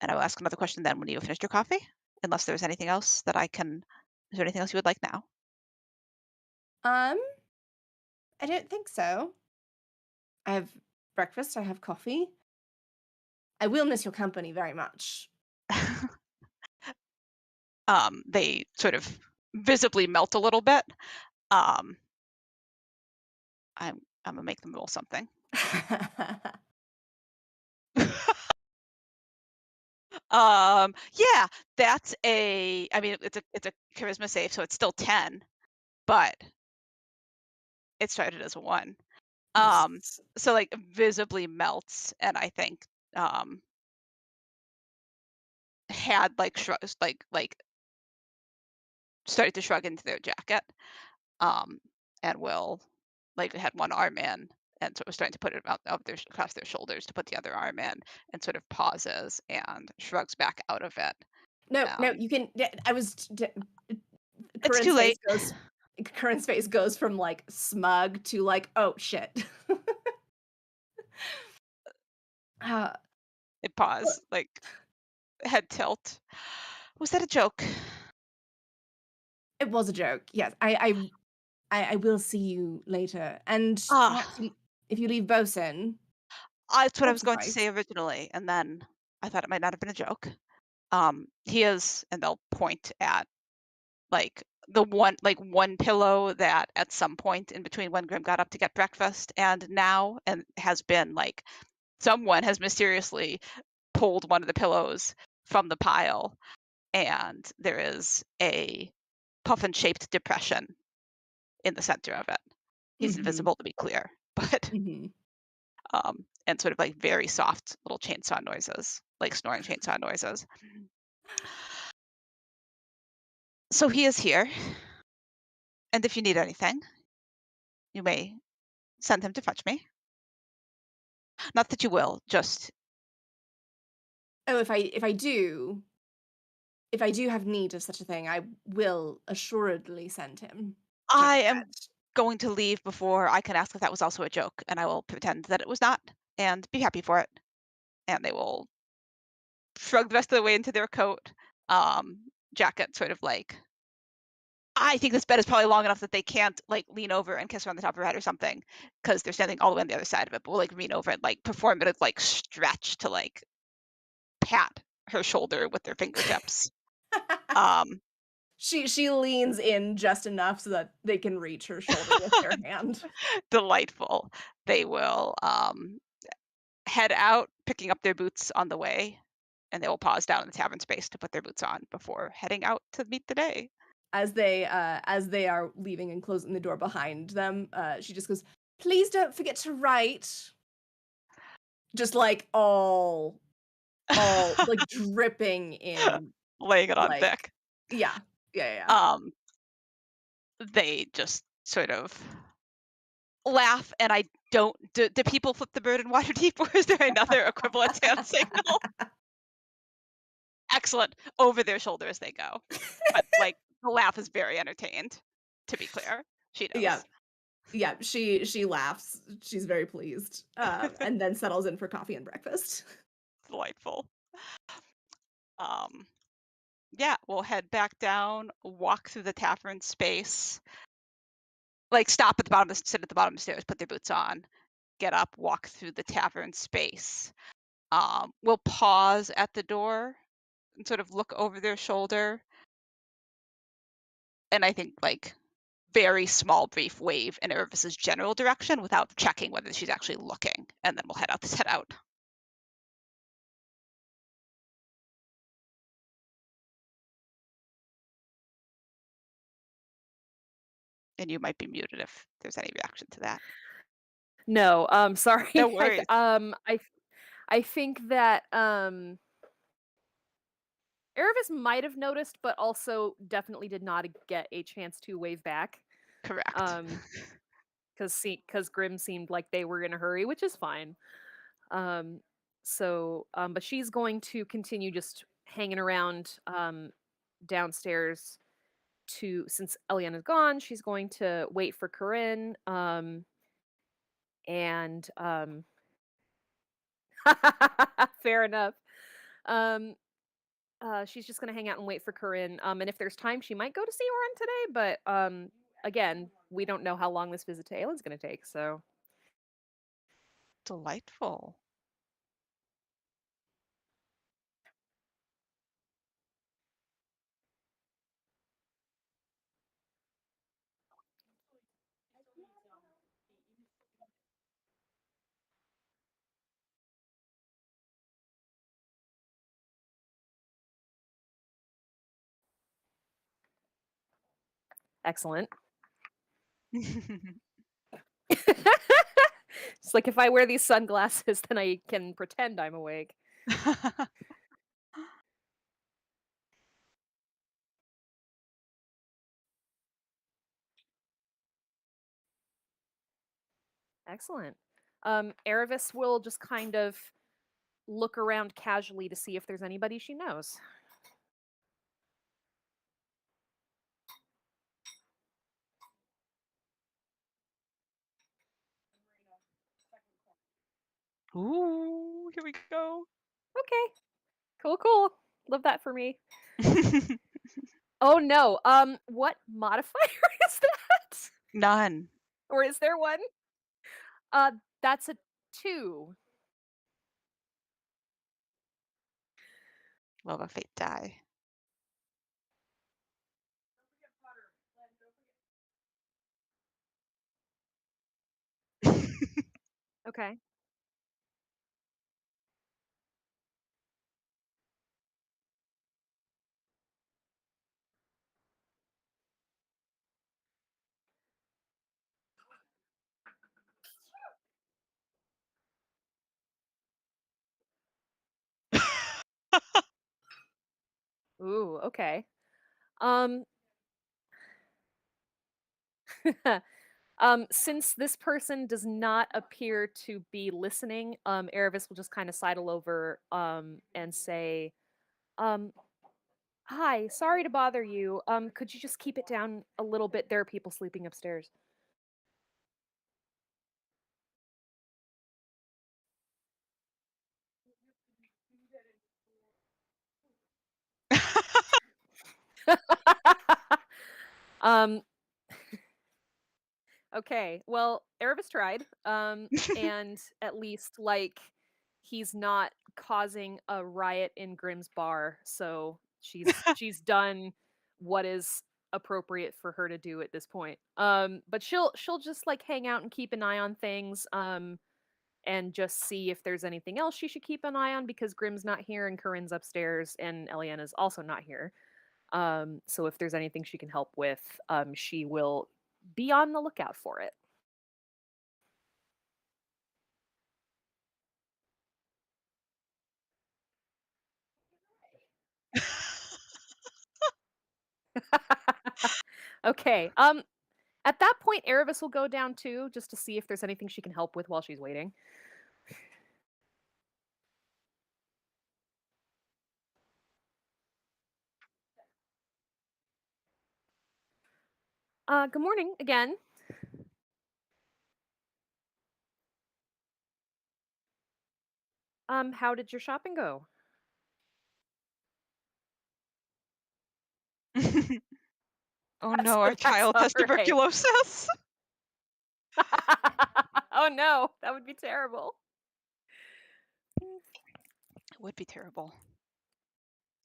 And I will ask another question then when you have finished your coffee, unless there's anything else that I can. Is there anything else you would like now? Um, I don't think so. I have breakfast, I have coffee. I will miss your company very much. They sort of visibly melt a little bit. Um, I'm gonna make them roll something. Yeah, that's a. I mean, it's a charisma save, so it's still 10, but it started as a 1. Um, Yes. so like visibly melts, and I think um had like shrugs, like started to shrug into their jacket, um, and will like had one arm in, and so was starting to put it across their shoulders to put the other arm in, and sort of pauses and shrugs back out of it. No, no, Um, you can. Yeah, I was. it's too late. Corinne's face goes from like smug to like, oh shit. uh, It well, pause, like head tilt. Was that a joke? it was a joke. Yes, I will see you later, and perhaps Ah, if you leave Bosun, that's what I will was going to say suffice. originally, and then I thought it might not have been a joke. He is, and they'll point at like one pillow that at some point in between when Grim got up to get breakfast and now and has been like someone has mysteriously pulled one of the pillows from the pile and there is a puffin shaped depression in the center of it. He's Mhm. invisible to be clear, but Mhm. and sort of like very soft little chainsaw noises, like snoring chainsaw noises. So he is here, and if you need anything, you may send him to fetch me. Not that you will, just Oh, if I do have need of such a thing, I will assuredly send him to I am fetch. going to leave before I can ask if that was also a joke, and I will pretend that it was not and be happy for it. And they will shrug the rest of the way into their coat, jacket, sort of like, I think this bed is probably long enough that they can't like lean over and kiss her on the top of her head or something because they're standing all the way on the other side of it. But we'll like lean over and like perform it as like stretch to like pat her shoulder with their fingertips. Um, She leans in just enough so that they can reach her shoulder with their hand. delightful. They will head out, picking up their boots on the way, and they will pause down in the tavern space to put their boots on before heading out to meet the day. As they are leaving and closing the door behind them, she just goes, "Please don't forget to write." Just, like, all, like, dripping in, Laying it on like thick. yeah. Yeah, yeah, yeah. Um, they just sort of laugh, and I don't. Do people flip the bird in water deep, or is there another equivalent hand signal? Excellent. Over their shoulder as they go. But like the laugh is very entertained, to be clear. She Yeah, knows. yeah, she laughs, she's very pleased, and then settles in for coffee and breakfast. Delightful. Um, yeah, we'll head back down, walk through the tavern space, like stop at the bottom, sit at the bottom of the stairs, put their boots on, get up, walk through the tavern space. We'll pause at the door and sort of look over their shoulder, and I think like very small, brief wave in Irvis's general direction without checking whether she's actually looking, and then we'll head out. And you might be muted if there's any reaction to that. No, No sorry. worries. I think that Erebus might have noticed, but also definitely did not get a chance to wave back. Correct. Um, because Grim seemed like they were in a hurry, which is fine. Um, but she's going to continue just hanging around downstairs to since Eliana's gone. She's going to wait for Corinne. And fair enough. Um, she's just gonna hang out and wait for Corinne. And if there's time, she might go to see Oren today. But again, we don't know how long this visit to Aylin's gonna take. So Delightful. excellent. It's like if I wear these sunglasses, then I can pretend I'm awake. Excellent. Erebus will just kind of look around casually to see if there's anybody she knows. Ooh, here we go. Okay, cool, cool. Love that for me. Oh no. What modifier is that? None. Or is there one? Uh, that's a 2. Love a fate die. Okay. Ooh, okay. Um, since this person does not appear to be listening, Erebus will just kind of sidle over and say, um, "Hi, sorry to bother you. Could you just keep it down a little bit? There are people sleeping upstairs." um, Okay. Well, Erebus tried. And at least like he's not causing a riot in Grimm's bar, so she's done what is appropriate for her to do at this point. But she'll just like hang out and keep an eye on things, and just see if there's anything else she should keep an eye on because Grimm's not here and Corinne's upstairs and Eliana's also not here. So if there's anything she can help with, she will be on the lookout for it. Okay. At that point, Erebus will go down too, just to see if there's anything she can help with while she's waiting. Good morning again. How did your shopping go? Oh That's no, our that's child all has right. tuberculosis. Oh no, that would be terrible. It would be terrible.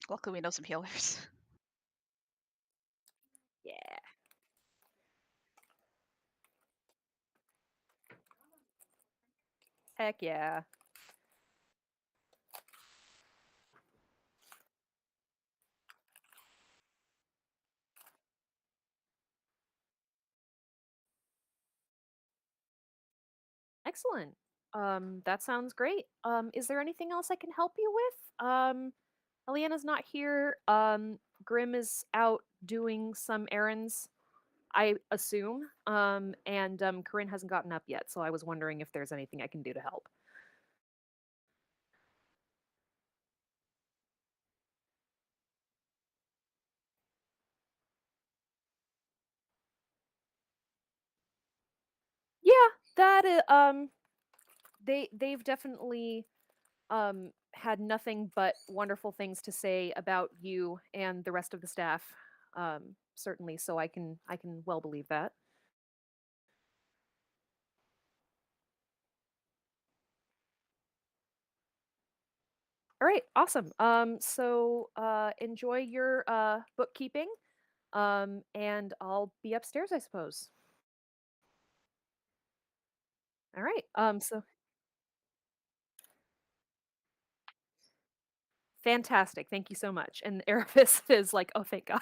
Luckily, we know some healers. Yeah. Heck yeah. Excellent. That sounds great. Is there anything else I can help you with? Eliana's not here. Grim is out doing some errands, I assume. And Corinne hasn't gotten up yet, so I was wondering if there's anything I can do to help. Yeah, they've definitely had nothing but wonderful things to say about you and the rest of the staff. Certainly, so I can well believe that. All right, awesome. So enjoy your bookkeeping. And I'll be upstairs, I suppose. All right. So fantastic. Thank you so much. And Erebus is like, oh, thank God.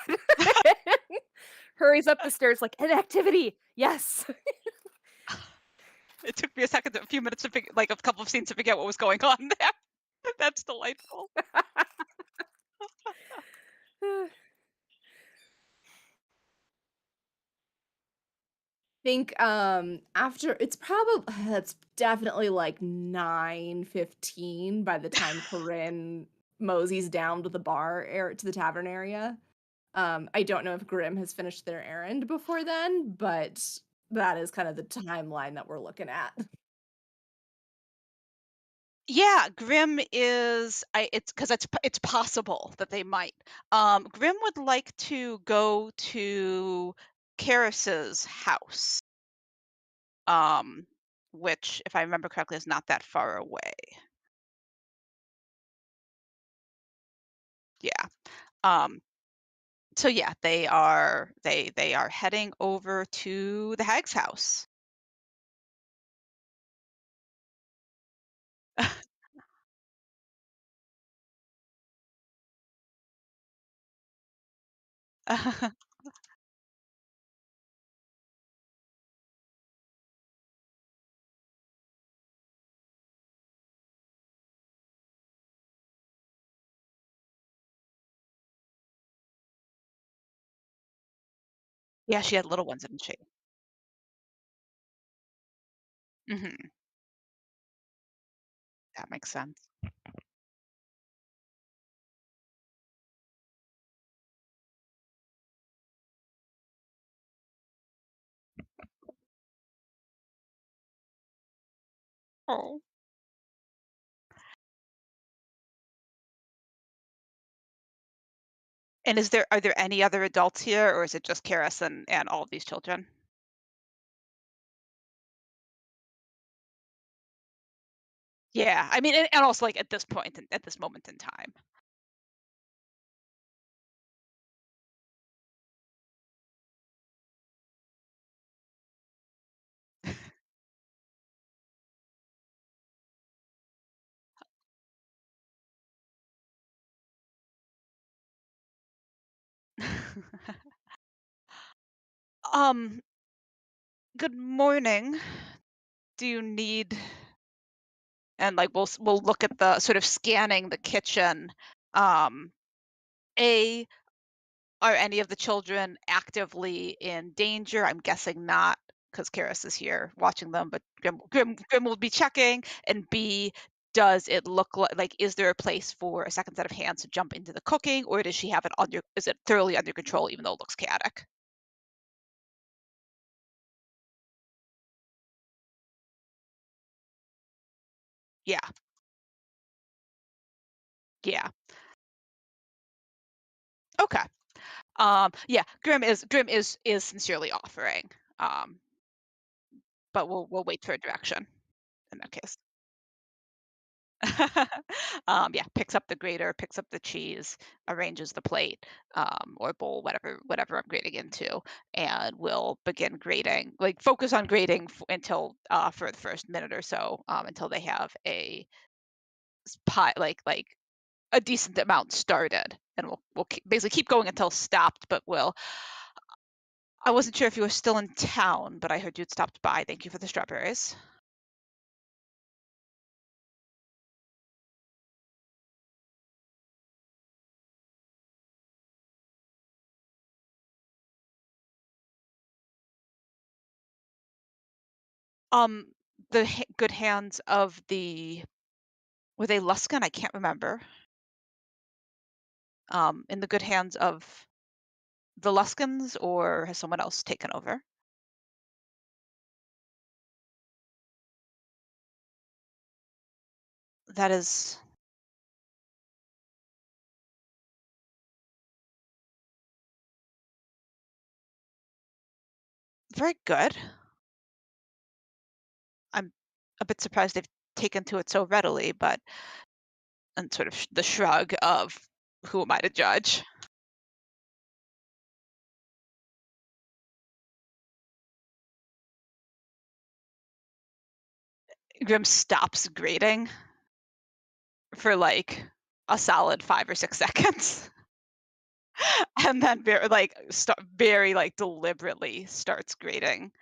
Hurries up the stairs like an activity. Yes. It took me a few minutes to figure, like a couple of scenes to figure out what was going on there. That's delightful. Think after it's definitely like 9:15 by the time Corinne moseys down to the to the tavern area. I don't know if Grimm has finished their errand before then, but that is kind of the timeline that we're looking at. Yeah, Grim is it's because it's possible that they might. Grim would like to go to Karis's house, um, which, if I remember correctly, is not that far away. Yeah. Um, so yeah, they are heading over to the hag's house. Yeah, she had little ones, didn't she? Mhm. That makes sense. Oh. And are there any other adults here, or is it just Karis and all of these children? Yeah, I mean, and also, like, at this moment in time. Um, good morning. Do you need and, like, we'll look at the sort of scanning the kitchen. Um, A, are any of the children actively in danger? I'm guessing not, because Karis is here watching them, but Grim will be checking. And B, does it look like is there a place for a second set of hands to jump into the cooking, or does she have it under is it thoroughly under control even though it looks chaotic? Yeah, yeah. Okay. Yeah, Grim is sincerely offering. Um, but we'll wait for a direction in that case. Yeah, picks up the grater, picks up the cheese, arranges the plate, or bowl, whatever I'm grating into, and we'll begin grating. Like focus on grating until for the first minute or so, until they have a pie like a decent amount started, and we'll basically keep going until stopped. But we'll. I wasn't sure if you were still in town, but I heard you'd stopped by. Thank you for the strawberries. Um, the good hands of the were they Luskin? I can't remember. In the good hands of the Luskins, or has someone else taken over? That is very good. I'm a bit surprised they've taken to it so readily, but and sort of the shrug of who am I to judge? Grim stops grating for like a solid 5 or 6 seconds, and then very like deliberately starts grating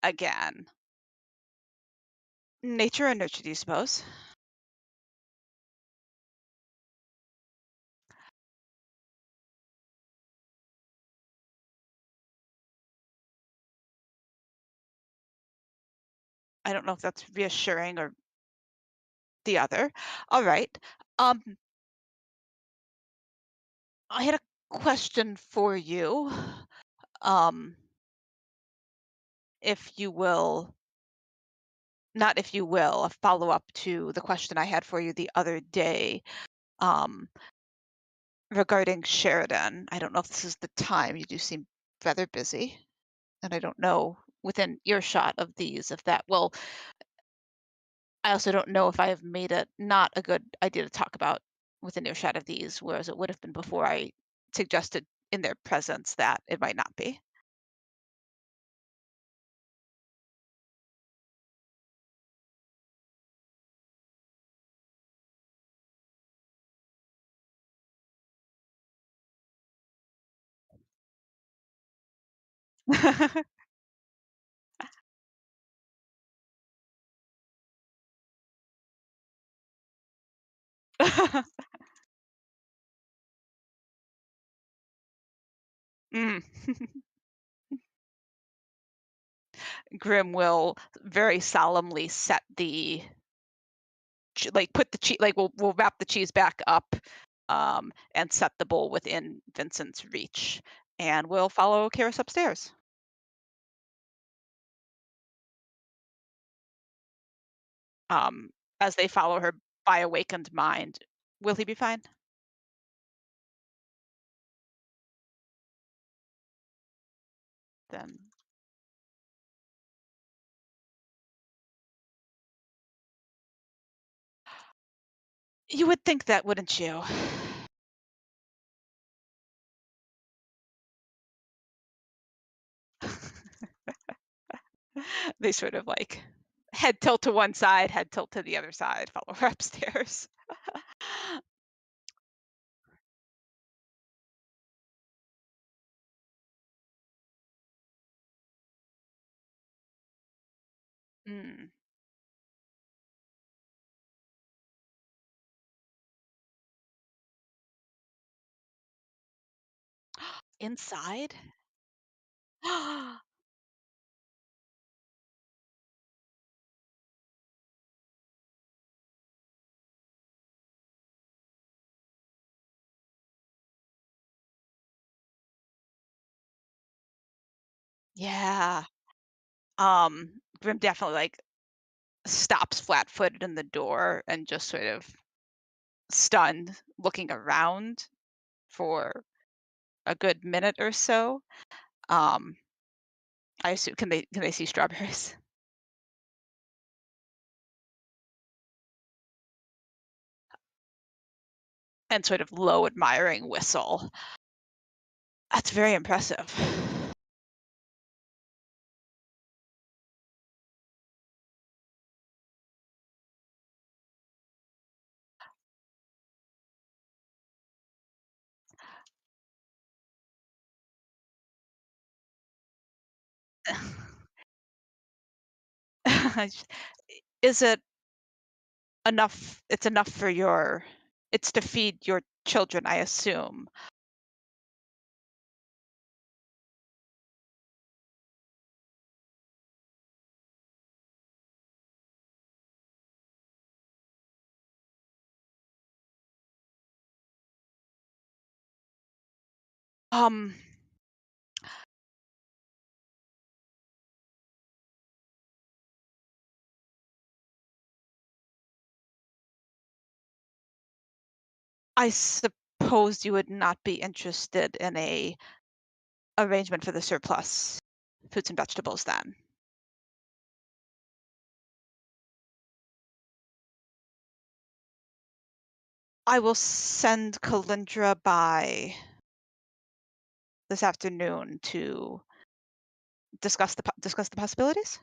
again. Nature and nurture, do you suppose? I don't know if that's reassuring or the other. All right. Um, I had a question for you. Um, if you will, not if you will, a follow up to the question I had for you the other day, um, regarding Sheridan. I don't know if this is the time. You do seem rather busy, and I don't know within earshot of these if that will. I also don't know if I have made it not a good idea to talk about within earshot of these, whereas it would have been before I suggested in their presence that it might not be. Mm. Grim will very solemnly set the like put the cheese like we'll wrap the cheese back up and set the bowl within Vincent's reach, and we'll follow Karis upstairs. Um, as they follow her by awakened mind. Will he be fine? Then you would think that, wouldn't you? They sort of like head tilt to one side, head tilt to the other side, follow her upstairs. Mm. Inside? Yeah. Grim definitely like stops flat-footed in the door and just sort of stunned, looking around for a good minute or so. Um, I assume can they see strawberries? And sort of low admiring whistle. That's very impressive. Is it enough? It's enough for your it's to feed your children, I assume. Um, I suppose you would not be interested in a arrangement for the surplus fruits and vegetables then. I will send Kalindra by this afternoon to discuss the possibilities.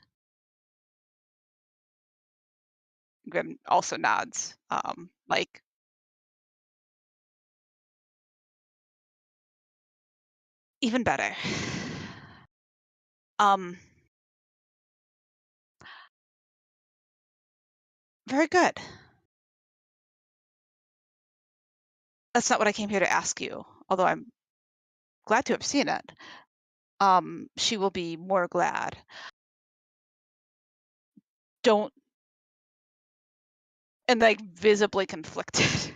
Grim also nods. Like even better. Um, very good. That's not what I came here to ask you, although I'm glad to have seen it. She will be more glad. Don't and like visibly conflicted.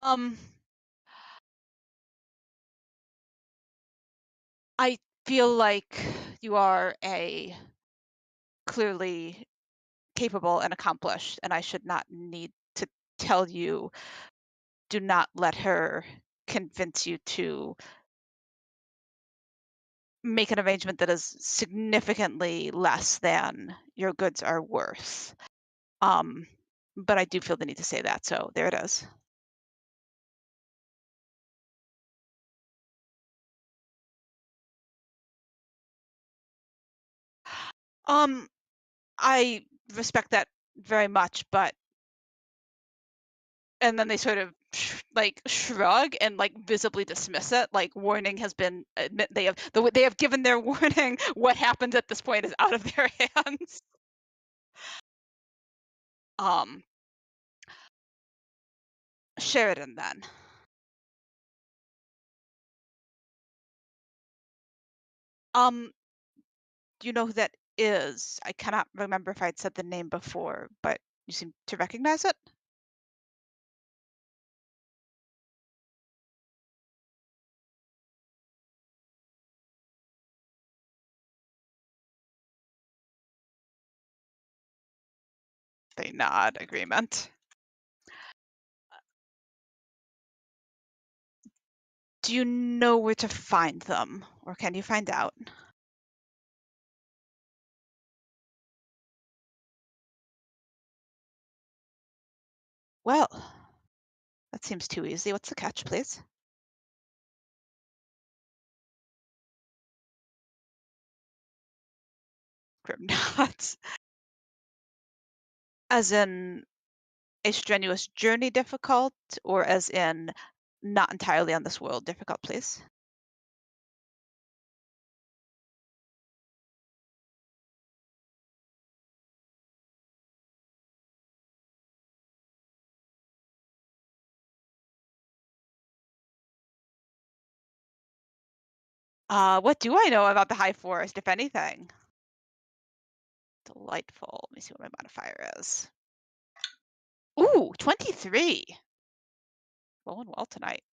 um, I feel like you are a clearly capable and accomplished, and I should not need to tell you, do not let her convince you to make an arrangement that is significantly less than your goods are worth. Um, but I do feel the need to say that, so there it is. Um, I respect that very much, but and then they sort of like shrug and like visibly dismiss it. Like warning has been admit they have given their warning. What happens at this point is out of their hands. Um, Sheridan then. Um, do you know who that is? I cannot remember if I'd said the name before, but you seem to recognize it. They nod agreement. Do you know where to find them, or can you find out? Well, that seems too easy. What's the catch, please? Grim nods. As in a strenuous journey difficult, or as in not entirely on this world difficult, please? What do I know about the High Forest, if anything? Delightful. Let me see what my modifier is. Ooh, 23. Rolling well tonight.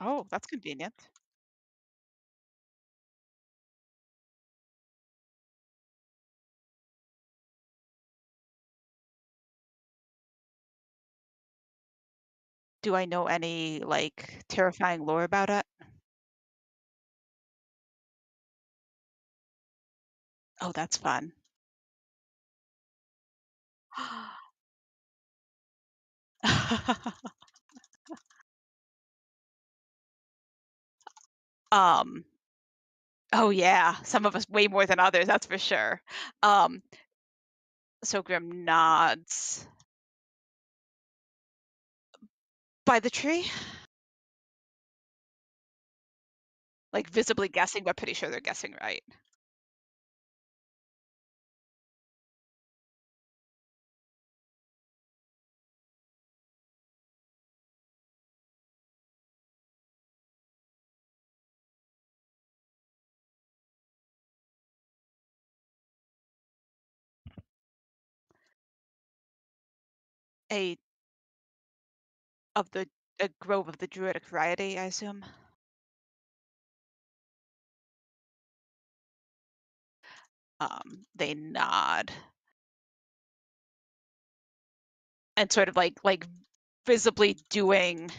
Oh, that's convenient. Do I know any, like, terrifying lore about it? Oh, that's fun. Um, oh, yeah, some of us way more than others, that's for sure. Um, so Grim nods. By the tree? Like, visibly guessing, but pretty sure they're guessing right. A of the a grove of the druidic variety, I assume? They nod and sort of like visibly doing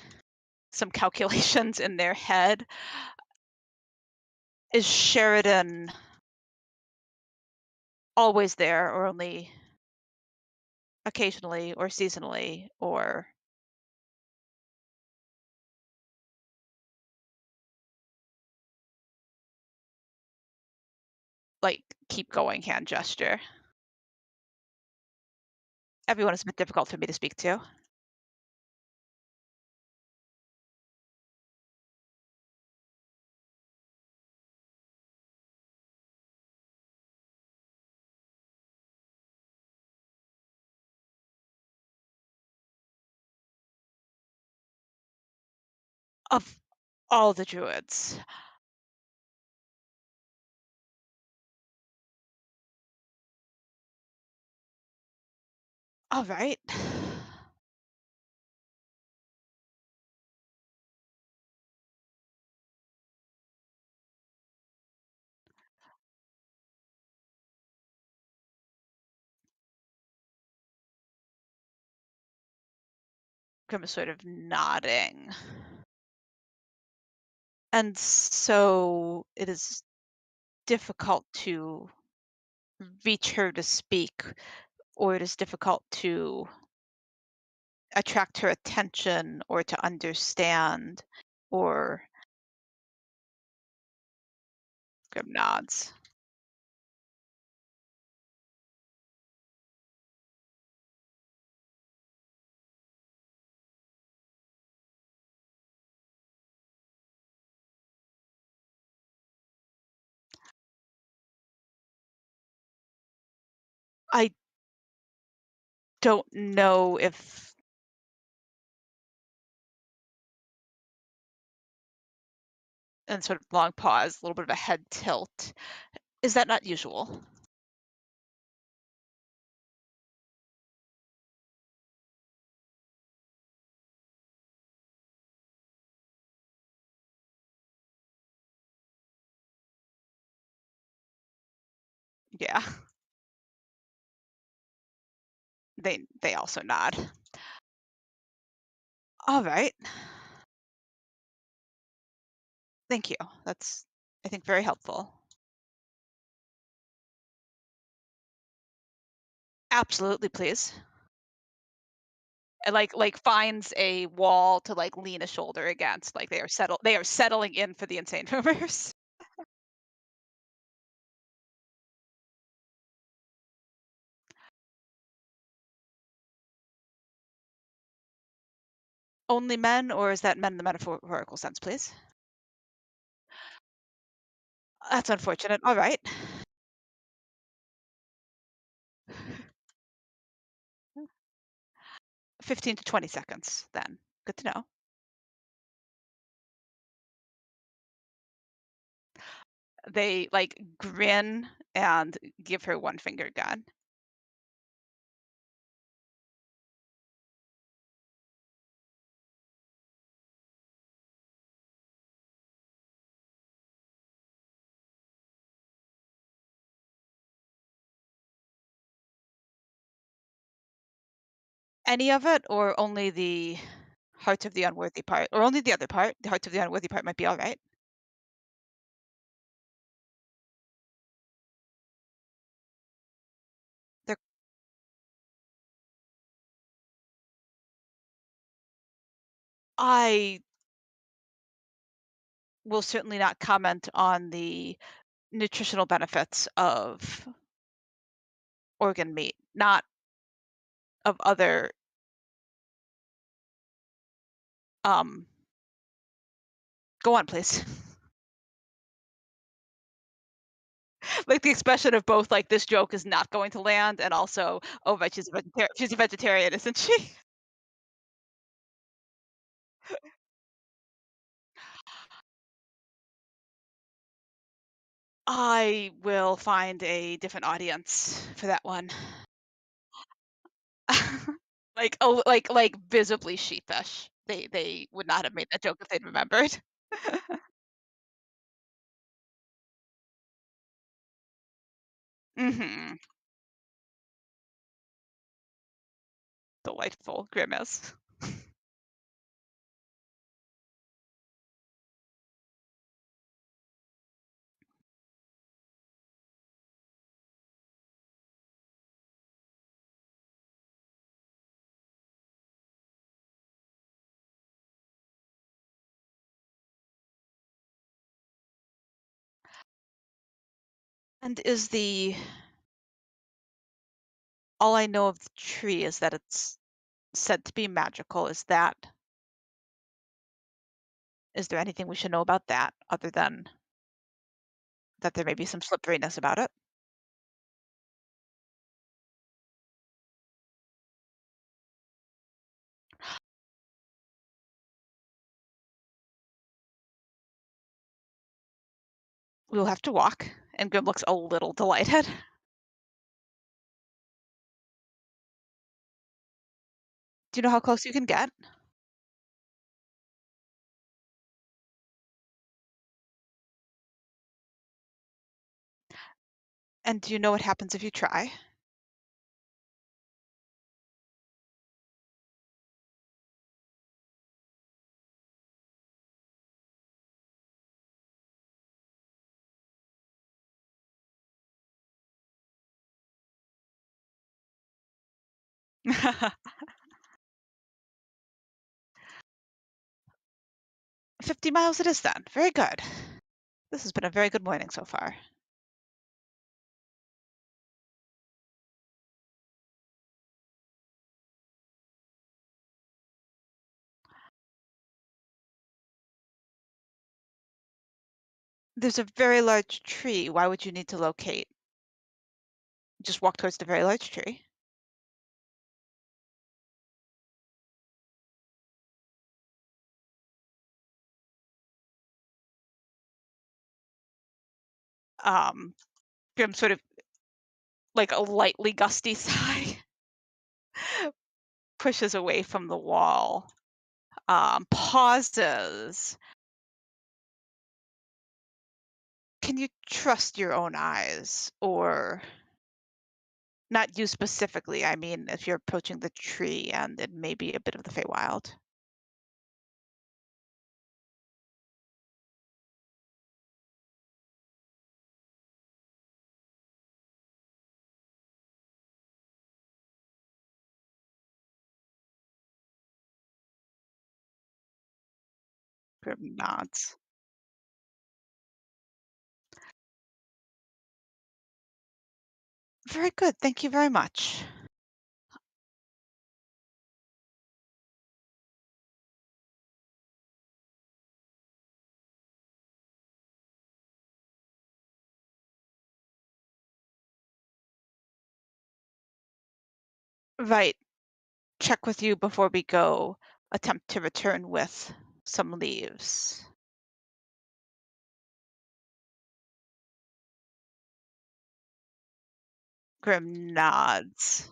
some calculations in their head. Is Sheridan always there or only occasionally or seasonally or like keep going hand gesture? Everyone is a bit difficult for me to speak to. Of all the druids. All right. Grim is sort of nodding. And so it is difficult to reach her to speak, or it is difficult to attract her attention or to understand, or Grim nods. I don't know if, and sort of long pause, a little bit of a head tilt. Is that not usual? Yeah, they also nod. All right. Thank you. That's, I think, very helpful. Absolutely, please. And finds a wall to lean a shoulder against. Like they are settling in for the insane rumors. Only men, or is that men in the metaphorical sense, please? That's unfortunate. All right. 15 to 20 seconds then. Good to know. They grin and give her one finger gun. Any of it, or only the heart of the unworthy part, or only the other part? The heart of the unworthy part might be all right. They're, I will certainly not comment on the nutritional benefits of organ meat, not of other, um go on, please. Like the expression of both, like, this joke is not going to land, and also, oh, but she's a vegetarian, isn't she? I will find a different audience for that one. Like, oh, visibly sheepish. They would not have made that joke if they'd remembered. Mhm. Delightful grimace. And is the all I know of the tree is that it's said to be magical. Is there anything we should know about that other than that there may be some slipperiness about it? We'll have to walk, and Grim looks a little delighted. Do you know how close you can get? And do you know what happens if you try? 50 miles it is then. Very good. This has been a very good morning so far. There's a very large tree. Why would you need to locate? Just walk towards the very large tree. Um, Grim sort of like a lightly gusty sigh pushes away from the wall, pauses. Can you trust your own eyes? Or not you specifically, I mean, if you're approaching the tree and it may be a bit of the Feywild. Grim nods. Very good. Thank you very much. Right. Check with you before we go. Attempt to return with some leaves. Grim nods.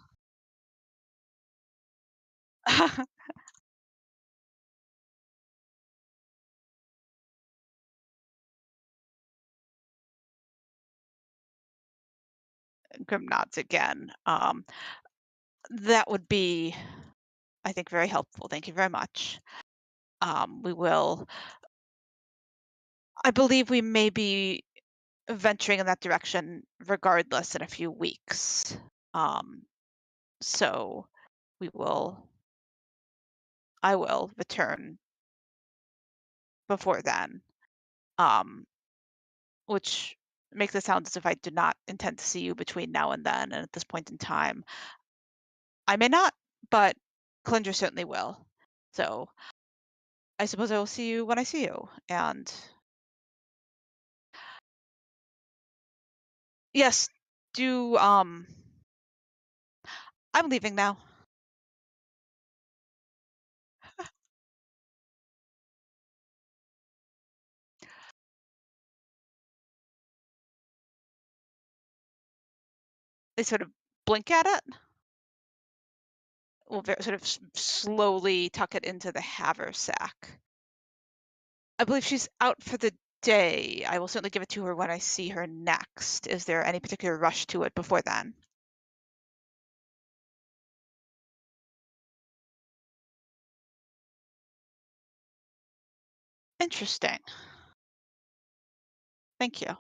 Grim nods again. That would be, I think, very helpful. Thank you very much. We will, I believe we may be venturing in that direction regardless in a few weeks. Um, so we will, I will return before then, um, which makes it sound as if I do not intend to see you between now and then. And at this point in time, I may not, but Klinger certainly will. So I suppose I will see you when I see you. And yes, do I'm leaving now. They sort of blink at it. Will sort of slowly tuck it into the haversack. I believe she's out for the day. I will certainly give it to her when I see her next. Is there any particular rush to it before then? Interesting. Thank you.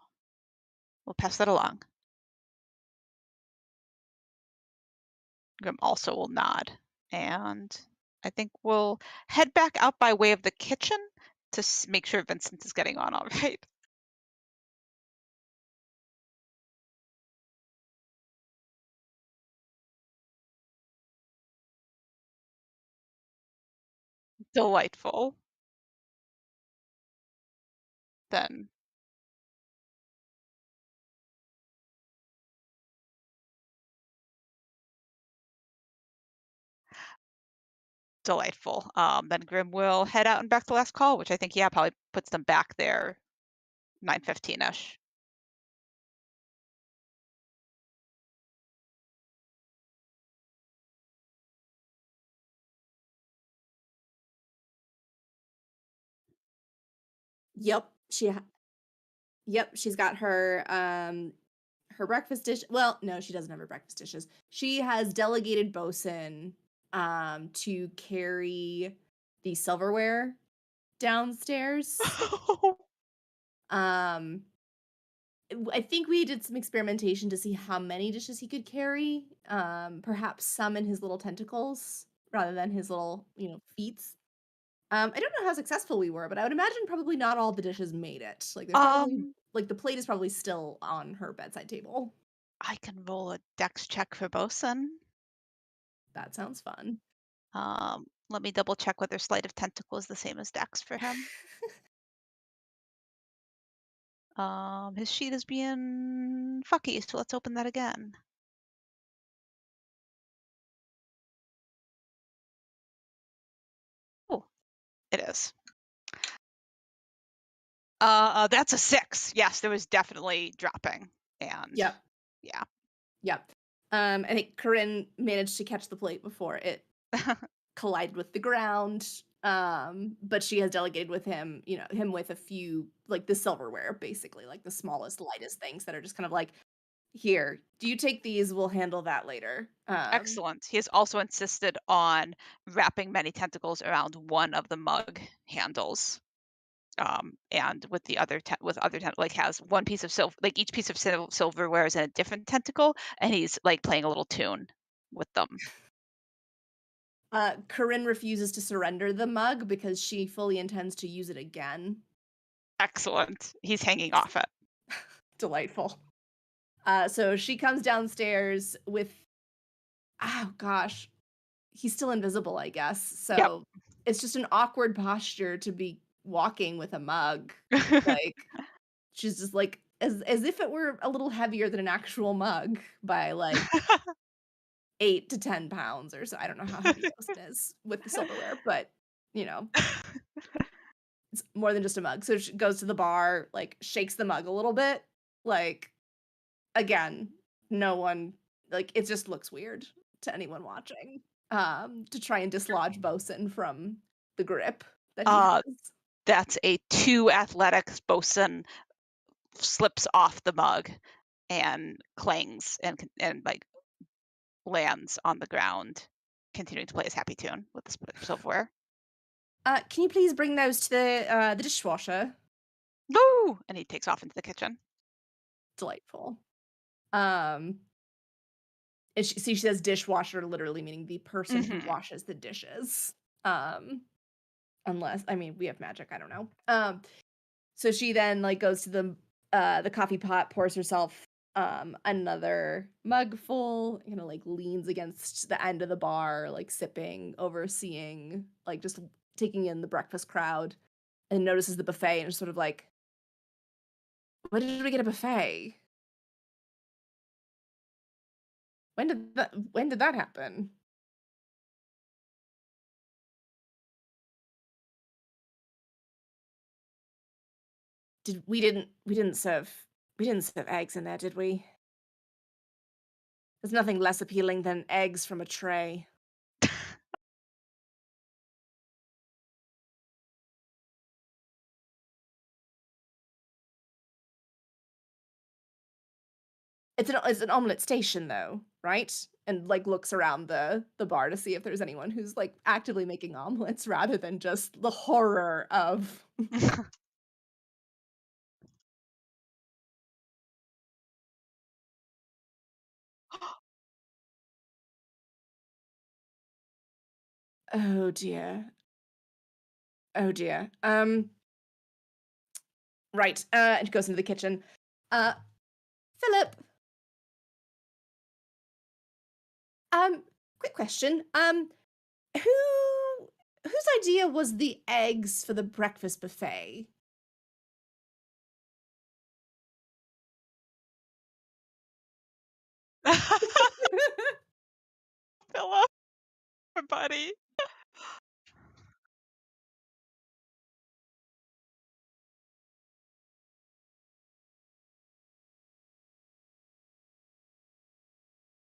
We'll pass that along. Grim also will nod. And I think we'll head back out by way of the kitchen to make sure Vincent is getting on all right. Delightful. Then delightful. Then Grim will head out and back to last call, which I think, yeah, probably puts them back there 9:15ish. Yep. Yep, she's got her breakfast dish. Well, no, she doesn't have her breakfast dishes. She has delegated Bosun to carry the silverware downstairs. Um I think we did some experimentation to see how many dishes he could carry, perhaps some in his little tentacles rather than his little, feet. I don't know how successful we were, but I would imagine probably not all the dishes made it. Like, there's probably Um, like, the plate is probably still on her bedside table. I can roll a dex check for Bosun. That sounds fun. Let me double check whether sleight of tentacle is the same as dex for him. His sheet is being fucky, so let's open that again. Oh, it is. That's a 6. Yes, there was definitely dropping, and Yep, yeah. yep. I think Corinne managed to catch the plate before it collided with the ground. But she has delegated with him, him with a few like the silverware, basically, like the smallest, lightest things that are just kind of like, here, do you take these? We'll handle that later. Excellent. He has also insisted on wrapping many tentacles around one of the mug handles. And with the other like has one piece of silver, like each piece of silverware is in a different tentacle, and he's like playing a little tune with them. Corinne refuses to surrender the mug because she fully intends to use it again. Excellent. He's hanging off it. Delightful. So she comes downstairs with, oh gosh, he's still invisible, I guess. Yep. So it's just an awkward posture to be walking with a mug. Like, she's just like, as if it were a little heavier than an actual mug by like 8 to 10 pounds or so. I don't know how heavy Ghost is with the silverware, but you know, it's more than just a mug. So she goes to the bar, like shakes the mug a little bit. Like, again, no one, like, it just looks weird to anyone watching. To try and dislodge Bosun from the grip that he uh, has. that's a 2 athletics. Bosun slips off the mug and clangs and like lands on the ground, continuing to play his happy tune with the silverware. Can you please bring those to the dishwasher? Woo! And he takes off into the kitchen. Delightful. Um, and she says dishwasher, literally meaning the person who Hmm. washes the dishes. Um, unless, I mean, we have magic, I don't know. So she then like goes to the coffee pot, pours herself another mug full, like leans against the end of the bar, like sipping, overseeing, like just taking in the breakfast crowd, and notices the buffet and is sort of like, when did we get a buffet? When did that happen? We didn't serve eggs in there, did we? There's nothing less appealing than eggs from a tray. It's an omelet station though, right? And like looks around the bar to see if there's anyone who's like actively making omelets rather than just the horror of oh dear. Oh dear. Right. And goes into the kitchen. Uh Philip, um quick question. Whose idea was the eggs for the breakfast buffet? Philip, my buddy.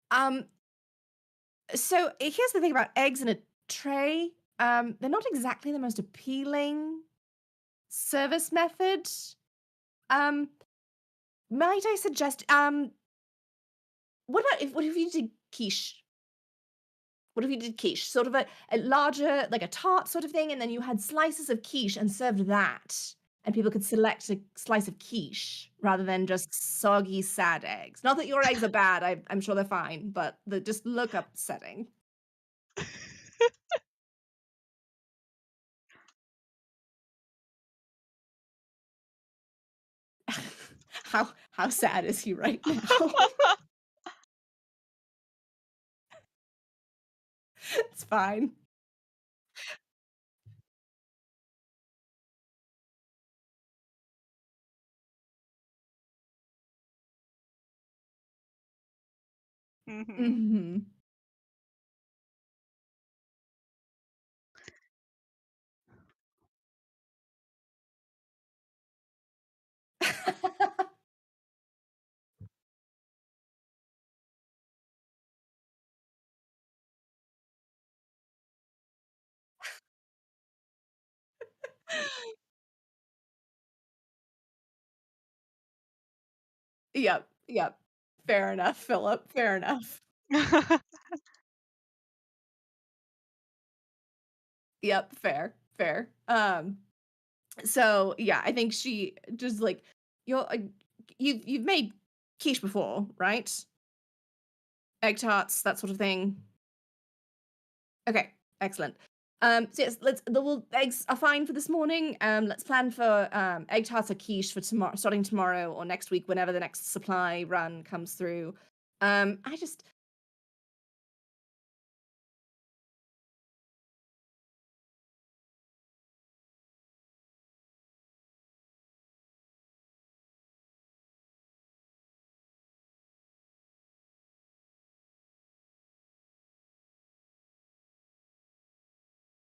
Um So here's the thing about eggs in a tray. They're not exactly the most appealing service method. Um, might I suggest, what if you did quiche? What if you did quiche? Sort of a larger, like a tart sort of thing, and then you had slices of quiche and served that. and people could select a slice of quiche rather than just soggy, sad eggs. Not that your eggs are bad, I'm sure they're fine, but they just look upsetting. How sad is he right now? It's fine. Mhm. Mhm. Yep, yep. Fair enough, Philip, fair enough. Yep, fair, fair. So, yeah, I think she just, like, you'll you've made quiche before, right? Egg tarts, that sort of thing? Okay, excellent. So yes, let's the well, eggs are fine for this morning. Let's plan for egg tarts or quiche for tomorrow, starting tomorrow or next week, whenever the next supply run comes through. I just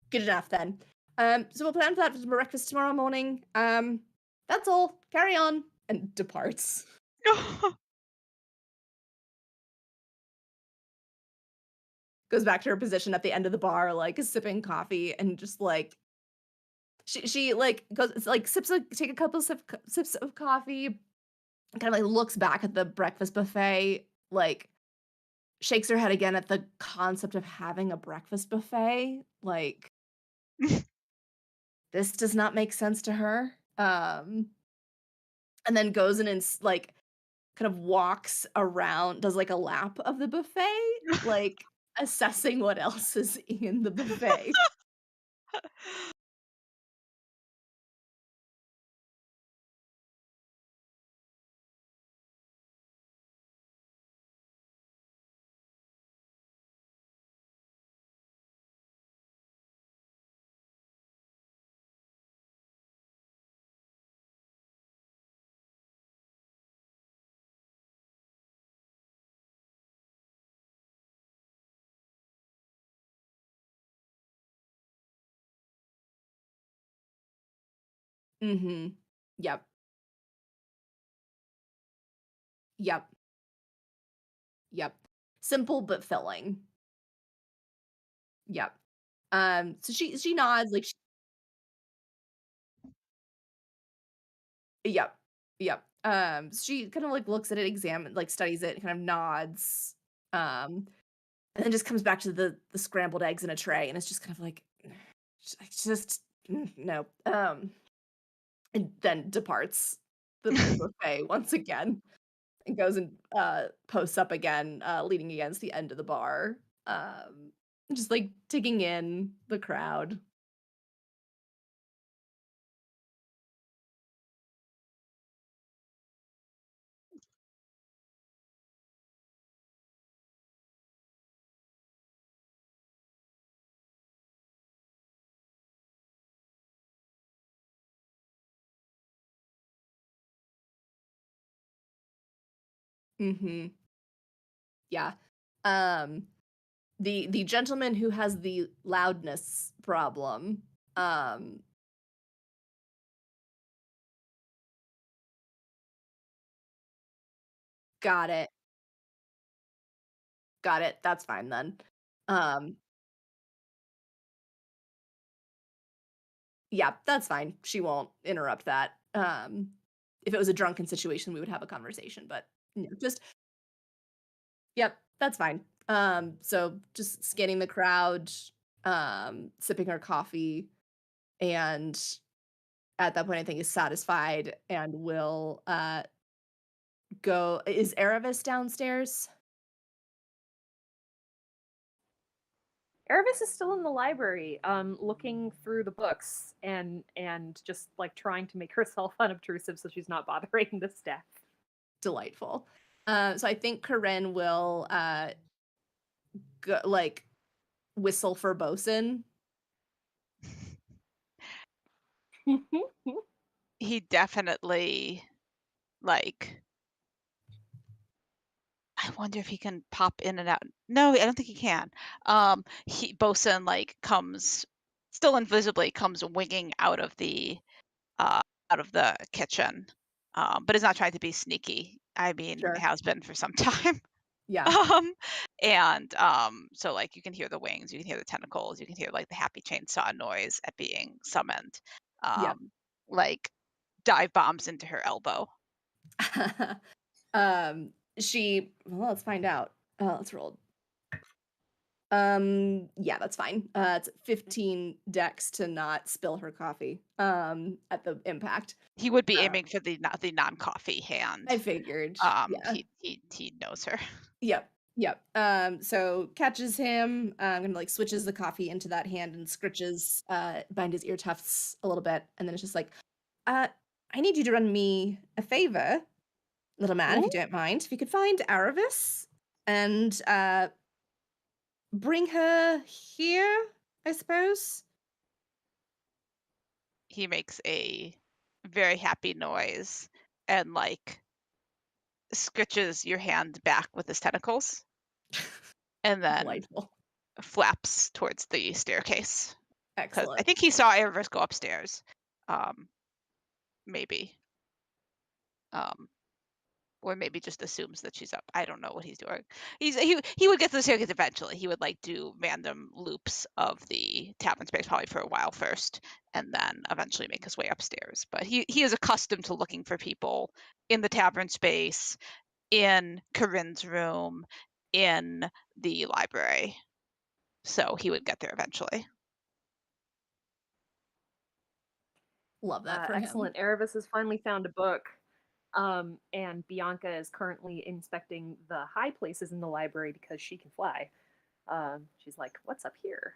good enough then. So we'll plan for that for breakfast tomorrow morning. That's all. Carry on, and departs. Goes back to her position at the end of the bar, like sipping coffee and just like she like goes it's like sips like take a couple sips of coffee, kind of like looks back at the breakfast buffet, like shakes her head again at the concept of having a breakfast buffet. Like this does not make sense to her. And then goes in and like kind of walks around, does like a lap of the buffet, like assessing what else is in the buffet. Mhm. Yep. Yep. Yep. Simple but filling. Yep. So she nods like yep. Yep. She kind of like looks at it, examine like studies it, kind of nods. And then just comes back to the scrambled eggs in a tray and it's just kind of like just no. And then departs the buffet once again and goes and posts up again, leaning against the end of the bar. Um just like taking in the crowd. Mhm. Yeah. Um the gentleman who has the loudness problem, um, got it, got it, that's fine then. Um, yeah, that's fine, she won't interrupt that. If it was a drunken situation, we would have a conversation, but, no, just yep, that's fine. So just scanning the crowd, sipping her coffee, and at that point, I think, is satisfied and will go. Is Erebus downstairs? Erebus is still in the library, looking through the books and just like trying to make herself unobtrusive so she's not bothering the staff. Delightful. So I think Corinne will go, like, whistle for bosun. He definitely, like, I wonder if he can pop in and out. No, I don't think he can. Bosun, like, comes still invisibly comes winging uh, out of the kitchen, but is not trying to be sneaky. I mean, Sure. has been for some time. Yeah. Um, so, like, you can hear the wings, you can hear the tentacles, you can hear, like, the happy chainsaw noise at being summoned. Yeah. Like, dive bombs into her elbow. Well, let's find out. Let's roll. Yeah, that's fine. It's 15 decks to not spill her coffee at the impact. He would be Uh, aiming for the non-coffee hand. I figured. Yeah. He knows her. Yep. Yep. So catches him, gonna like switches the coffee into that hand and scritches behind his ear tufts a little bit, and then it's just like, uh, I need you to run me a favor, little man, if Ooh. you don't mind. If you could find Aravis and bring her here, I suppose. He makes a very happy noise and, like, scritches your hand back with his tentacles and then Delightful. flaps towards the staircase. Because I Excellent. think he saw Erebus go upstairs. Um, maybe. Um, or maybe just assumes that she's up. I don't know what he's doing. He would get to the staircase eventually. He would, like, do random loops of the tavern space probably for a while first, and then eventually make his way upstairs. But he is accustomed to looking for people in the tavern space, in Corinne's room, in the library. So he would get there eventually. Love that for him. Excellent. Erebus has finally found a book. And Bianca is currently inspecting the high places in the library because she can fly. She's like, "What's up here?"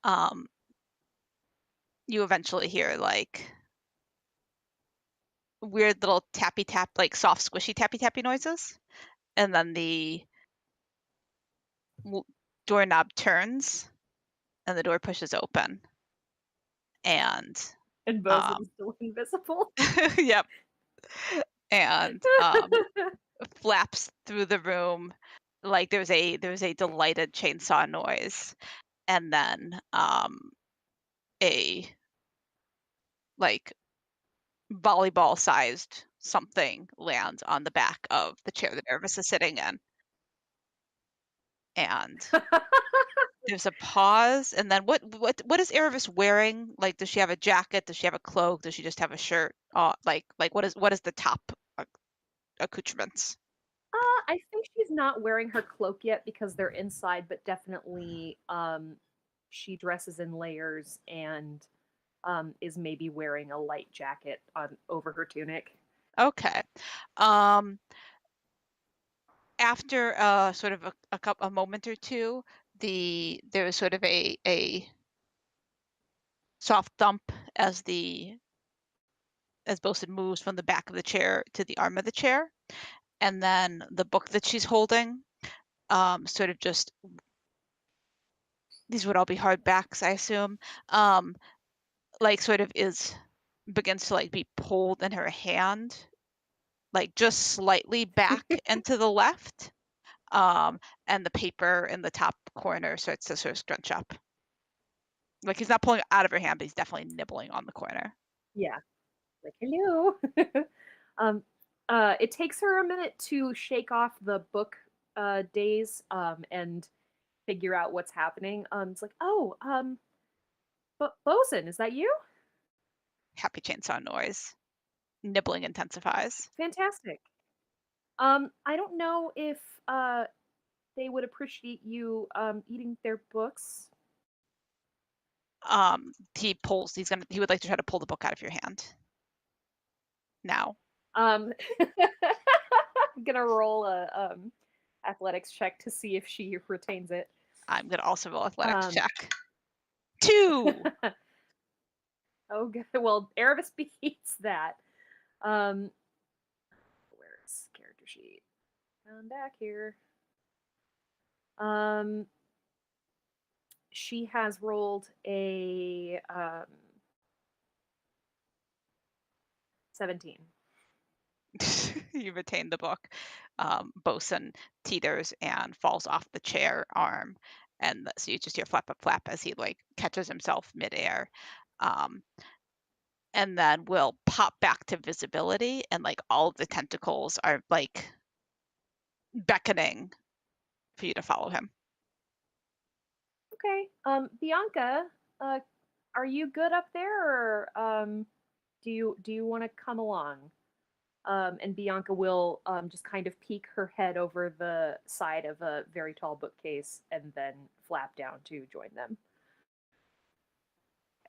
um, you eventually hear, like, weird little tappy tap, like soft squishy tappy tappy noises, and then the doorknob turns and the door pushes open, and And um Bosun's still invisible. yep, and flaps through the room. Like, there's a delighted chainsaw noise, and then a, like, volleyball sized something lands on the back of the chair that Nervous is sitting in, and there's a pause, and then what is Erebus wearing? Like, does she have a jacket? Does she have a cloak? Does she just have a shirt? Like, what is the top accoutrements? I think she's not wearing her cloak yet because they're inside, but definitely she dresses in layers and is maybe wearing a light jacket on over her tunic. Okay. Um, After sort of a moment or two, there was sort of a soft thump as Bosun moves from the back of the chair to the arm of the chair, and then the book that she's holding sort of just, these would all be hardbacks, I assume, um, like, sort of begins to, like, be pulled in her hand, like, just slightly back and to the left, um, and the paper in the top corner starts to sort of scrunch up. Like, he's not pulling it out of her hand, but he's definitely nibbling on the corner. Yeah, like hello. um, it takes her a minute to shake off the book days and figure out what's happening. It's like, oh, Bosun, is that you? Happy chainsaw noise. Nibbling intensifies. Fantastic. I don't know if they would appreciate you eating their books. He would like to try to pull the book out of your hand now. Um, I'm gonna roll a athletics check to see if she retains it. I'm gonna also roll athletics Um, check. 2. oh, good. Well, Erebus beats that. Um, where's character sheet? Come back here. Um, she has rolled a 17. You retain the book. Bosun teeters and falls off the chair arm, and so you just hear flap, flap, flap as he like catches himself midair. Um, and then will pop back to visibility, and like all of the tentacles are like beckoning for you to follow him. Okay. Bianca, uh, are you good up there, or do you want to come along? And Bianca will just kind of peek her head over the side of a very tall bookcase and then flap down to join them.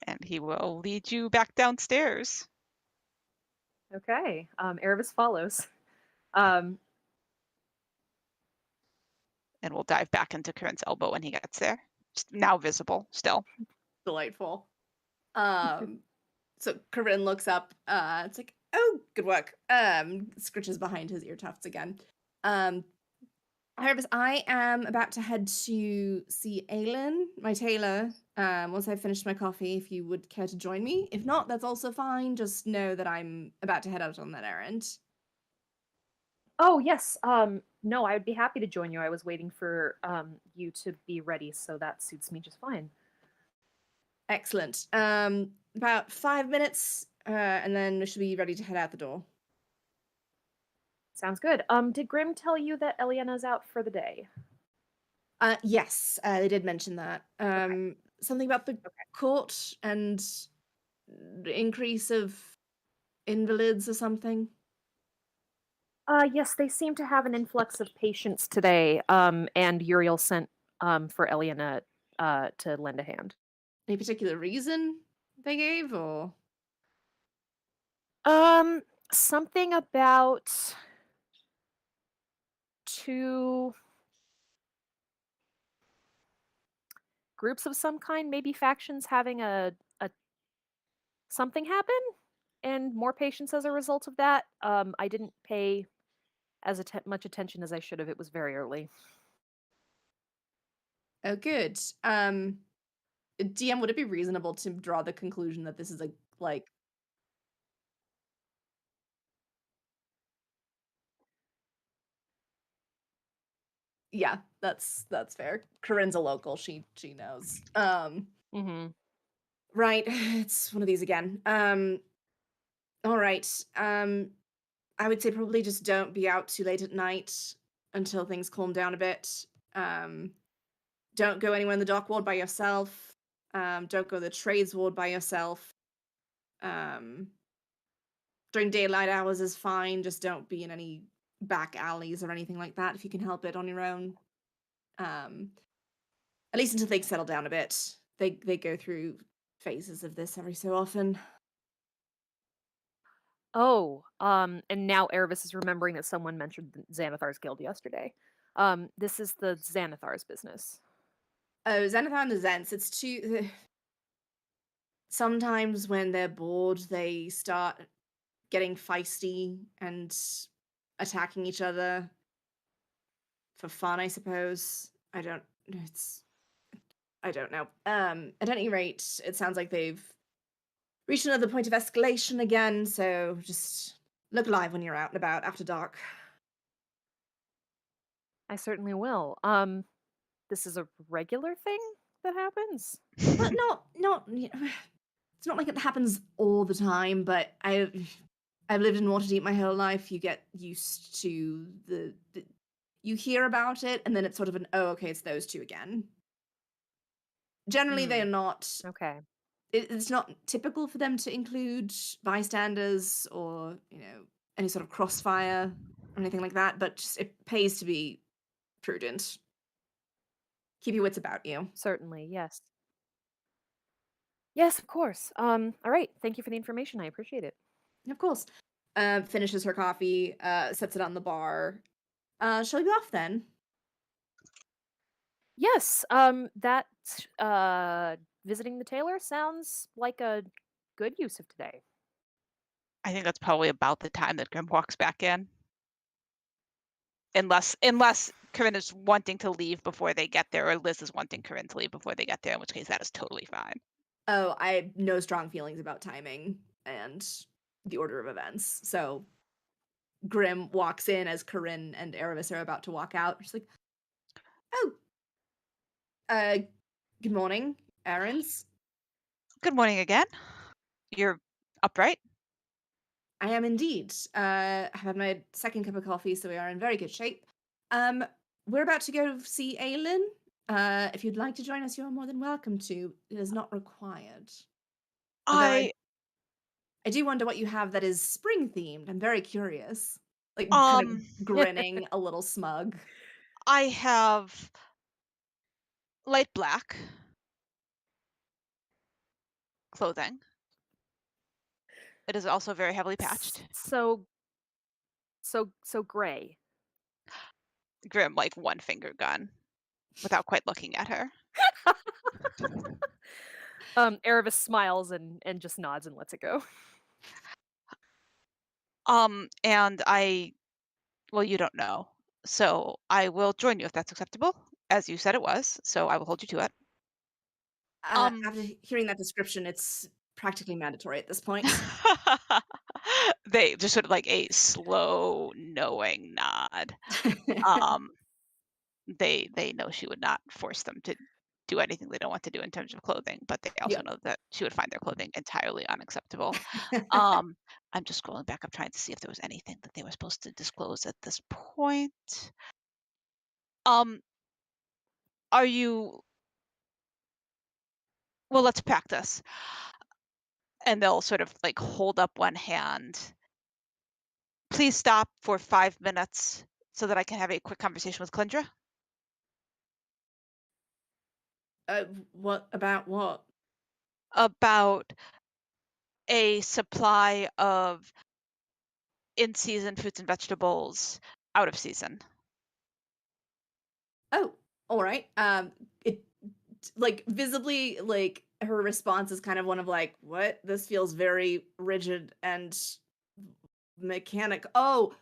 And he will lead you back downstairs. Okay. Erebus follows. Um, And we'll dive back into Corinne's elbow when he gets there. Now visible still. Delightful. Um, so Corinne looks up. It's like, oh, good work. Scritches behind his ear tufts again. Herbus, I am about to head to see Aylin, my tailor. Once I've finished my coffee, if you would care to join me. If not, that's also fine. Just know that I'm about to head out on that errand. oh yes. No, I would be happy to join you. I was waiting for you to be ready, so that suits me just fine. Excellent. About 5 minutes, and then we should be ready to head out the door. Sounds good. Did Grim tell you that Eliana's out for the day? Yes, they did mention that. Something about the Okay. court and the increase of invalids or something. Yes, they seem to have an influx of patients today. And Uriel sent for Eliana to lend a hand. Any particular reason they gave, or? Um, Something about two groups of some kind, maybe factions having a something happen, and more patients as a result of that. I didn't pay as much attention as I should have. It was very early. Oh, good. DM, would it be reasonable to draw the conclusion that this is like? Yeah, that's fair. Corinne's a local. She knows. Mm-hmm. Right. It's one of these again. All right. I would say probably just don't be out too late at night until things calm down a bit. Don't go anywhere in the dock ward by yourself. Don't go to the trades ward by yourself. Um, During daylight hours is fine. Just don't be in any back alleys or anything like that if you can help it on your own. At least until things settle down a bit. They go through phases of this every so often. Oh, and now Erebus is remembering that someone mentioned the Xanathar's Guild yesterday. This is the Xanathar's business. Oh, Xanathar and the Zents, it's too. Sometimes when they're bored, they start getting feisty and attacking each other for fun, I suppose. It's I don't know. At any rate, it sounds like they've reached another point of escalation again, so just look alive when you're out and about after dark. I certainly will. This is a regular thing that happens? But not it's not like it happens all the time, but I've lived in Waterdeep my whole life. You get used to the you hear about it, and then it's sort of an, oh, okay, it's those two again. Generally, they Hmm. are not. Okay. It's not typical for them to include bystanders or any sort of crossfire or anything like that. But just, it pays to be prudent. Keep your wits about you. Certainly, yes. Yes, of course. All right. Thank you for the information. I appreciate it. Of course. Finishes her coffee, sets it on the bar. Shall we be off then? Yes. That visiting the tailor sounds like a good use of today. I think that's probably about the time that Grim walks back in. Unless Corinne is wanting to leave before they get there, or Liz is wanting Corinne to leave before they get there, in which case that is totally fine. Oh, I have no strong feelings about timing and the order of events. So Grim walks in as Corinne and Erebus are about to walk out. She's like, "Oh, uh, good morning, errands. Good morning again. You're upright? I am indeed. I've had my second cup of coffee, so we are in very good shape. Um, we're about to go see Aelin. If you'd like to join us, you're more than welcome to. It is not required. Although I I do wonder what you have that is spring themed. I'm very curious. Like kind um of grinning, a little smug. I have light black clothing. It is also very heavily patched. So gray. Grim, like one finger gun, without quite looking at her. Erebus smiles and just nods and lets it go. And well, you don't know. So I will join you if that's acceptable, as you said it was. So I will hold you to it. Um, After hearing that description, it's practically mandatory at this point. they just sort of like a slow, knowing nod. Um, they know she would not force them to do anything they don't want to do in terms of clothing, but they also Yep. know that she would find their clothing entirely unacceptable. Um, I'm just scrolling back. I'm trying to see if there was anything that they were supposed to disclose at this point. Um, are you well, let's practice. And they'll sort of like hold up one hand. Please stop for 5 minutes so that I can have a quick conversation with Clindra What about what? about a supply of in season fruits and vegetables out of season. Oh, all right. It like visibly like her response is kind of one of like, what? This feels very rigid and mechanic. Oh,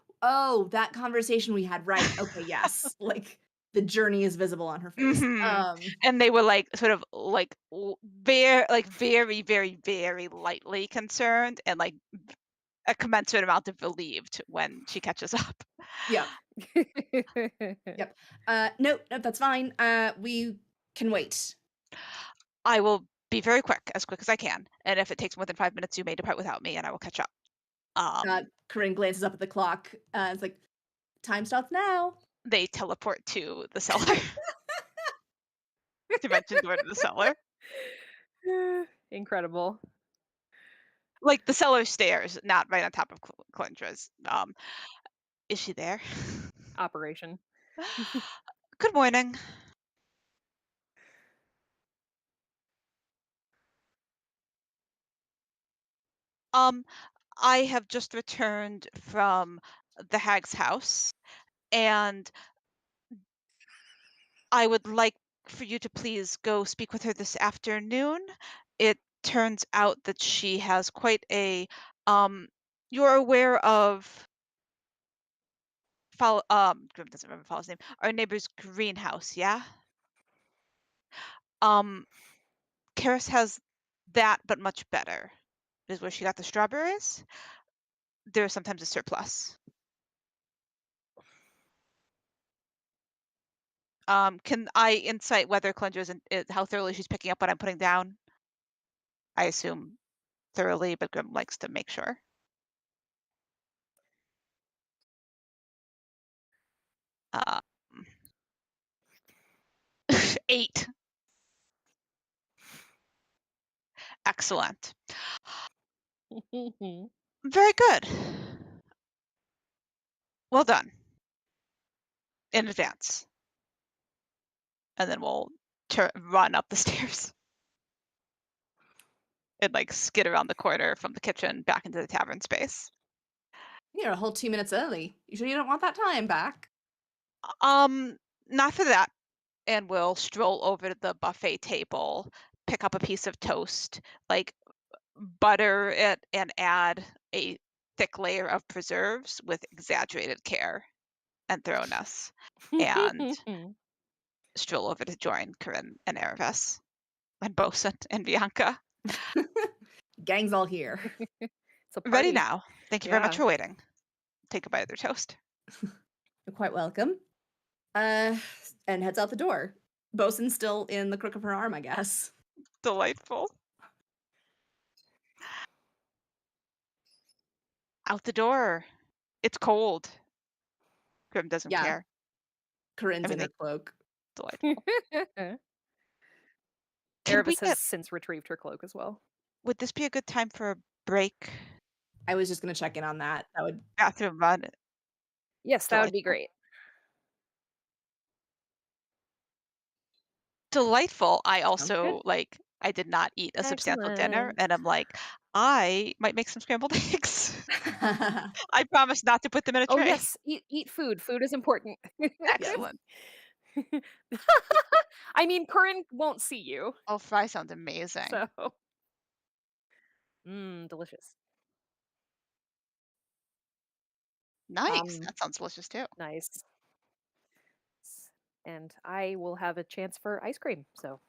that conversation we had. Right. Okay. Yes. Like the journey is visible on her face. Mhm. And they were like sort of like very very very very lightly concerned and like a commensurate amount of relieved when she catches up. Yep. Yep. No, no, that's fine. We can wait. I will be very quick, as quick as I can, and if it takes more than 5 minutes, you may depart without me, and I will catch up. Corinne glances up at the clock. It's like time starts now. They teleport to the cellar, dimension door to the cellar. Incredible. Like, the cellar stairs, not right on top of Clindra's. Is she there? Operation. Good morning. Um, I have just returned from the hag's house, and I would like for you to please go speak with her this afternoon. It turns out that she has quite a you're aware of Grim doesn't remember Fallow's name. Our neighbor's greenhouse, yeah? Um Karis has that but much better. Is where she got the strawberries. There's sometimes a surplus. Can I insight whether Calendra's how thoroughly she's picking up what I'm putting down? I assume thoroughly, but Grim likes to make sure. 8. Excellent. Very good. Well done in advance. And then we'll run up the stairs. and, like, skid around the corner from the kitchen back into the tavern space. You're a whole 2 minutes early. You sure you don't want that time back? Um, Not for that, and we'll stroll over to the buffet table, pick up a piece of toast, like, butter it and add a thick layer of preserves with exaggerated care and thoroughness, and stroll over to join Corinne and Erebus and Bosun and Bianca. Gang's all here. It's a Ready party. now. Thank you very much Yeah. for waiting. Take a bite of their toast. You're quite welcome. Uh, and heads out the door. Bosun's still in the crook of her arm, I guess. Delightful. Out the door. It's cold. Grim doesn't Yeah, care. Corinne's in her Everything cloak. delightful. Can we Erebus has get since retrieved her cloak as well. would this be a good time for a break? I was just gonna check in on that. That would Bathroom run? Yes, that would be Delightful. great. Delightful. I sounds good. also, like, I did not eat a substantial dinner, Excellent. and I'm like, "I might make some scrambled eggs." I promise not to put them in a Oh, tray. yes, eat food. Food is important. Yes. Excellent. I mean, Corinne won't see you, Oh, fry sounds amazing. so delicious. Nice. Um, That sounds delicious too. nice. And I will have a chance for ice cream, so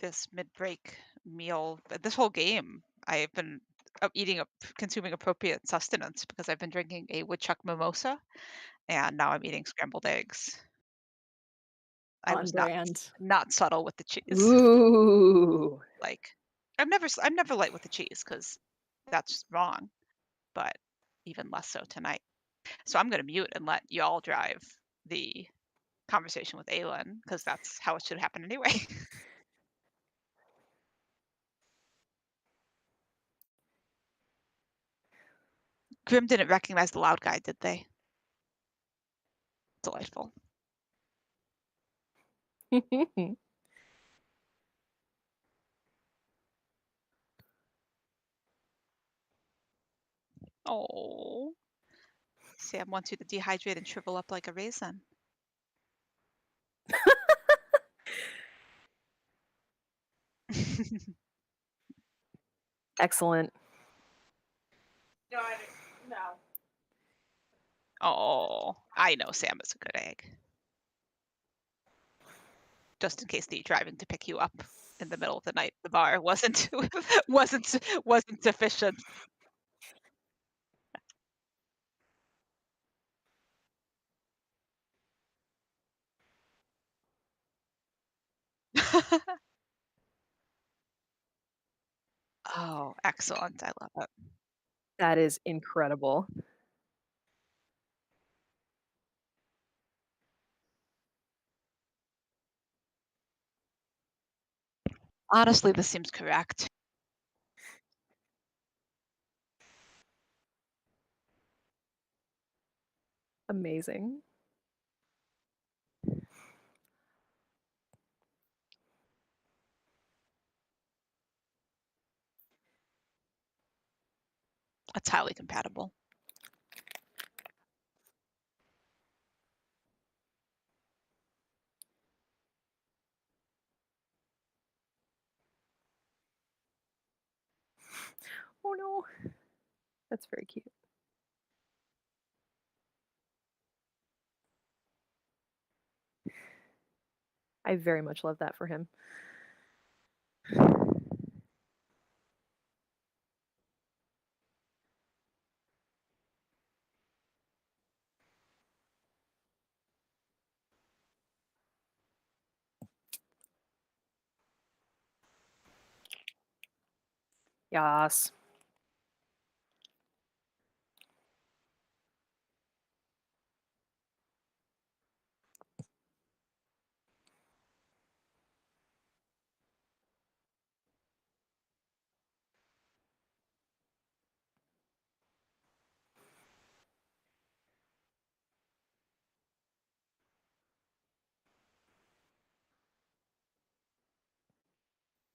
this mid-break meal. This whole game, I've been eating, consuming appropriate sustenance because I've been drinking a woodchuck mimosa, and now I'm eating scrambled eggs. I On was not brand. not subtle with the cheese. Ooh. Like, I'm never light with the cheese because that's wrong, but even less so tonight. So I'm gonna mute and let y'all drive the conversation with Aelin because that's how it should happen anyway. Grim didn't recognize the loud guy, did they? Delightful. Oh, Sam wants you to dehydrate and shrivel up like a raisin. Excellent. No, no. Oh, I know Sam is a good egg. Just in case the driving to pick you up in the middle of the night at the bar wasn't wasn't sufficient. Oh, excellent. I love it. That is incredible. Honestly, this seems correct. Amazing. It's highly compatible. Oh no. That's very cute. I very much love that for him. Yas.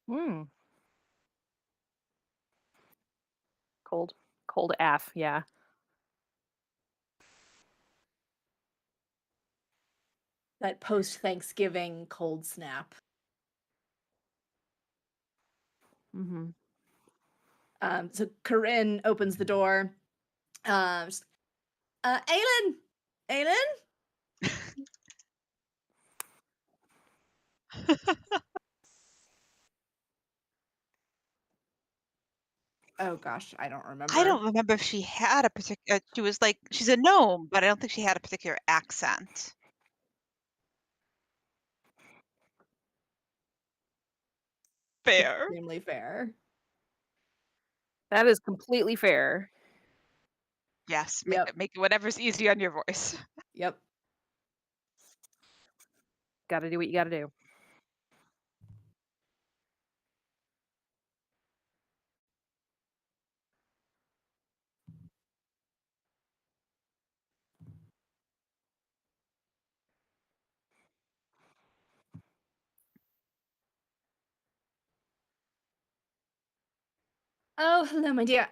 Mm. Cold. Cold AF, yeah. That post-Thanksgiving cold snap. Mm-hmm. So Corinne opens the door. She's, Aelin! Aelin? Oh gosh, I don't I remember. don't remember if she had a particular. She was like, she's a gnome, but I don't think she had a particular accent. Fair. Extremely fair. That is completely fair. Yes, Yep. make it whatever's easy on your voice. Yep. Gotta do what you gotta do. Oh, hello, my dear.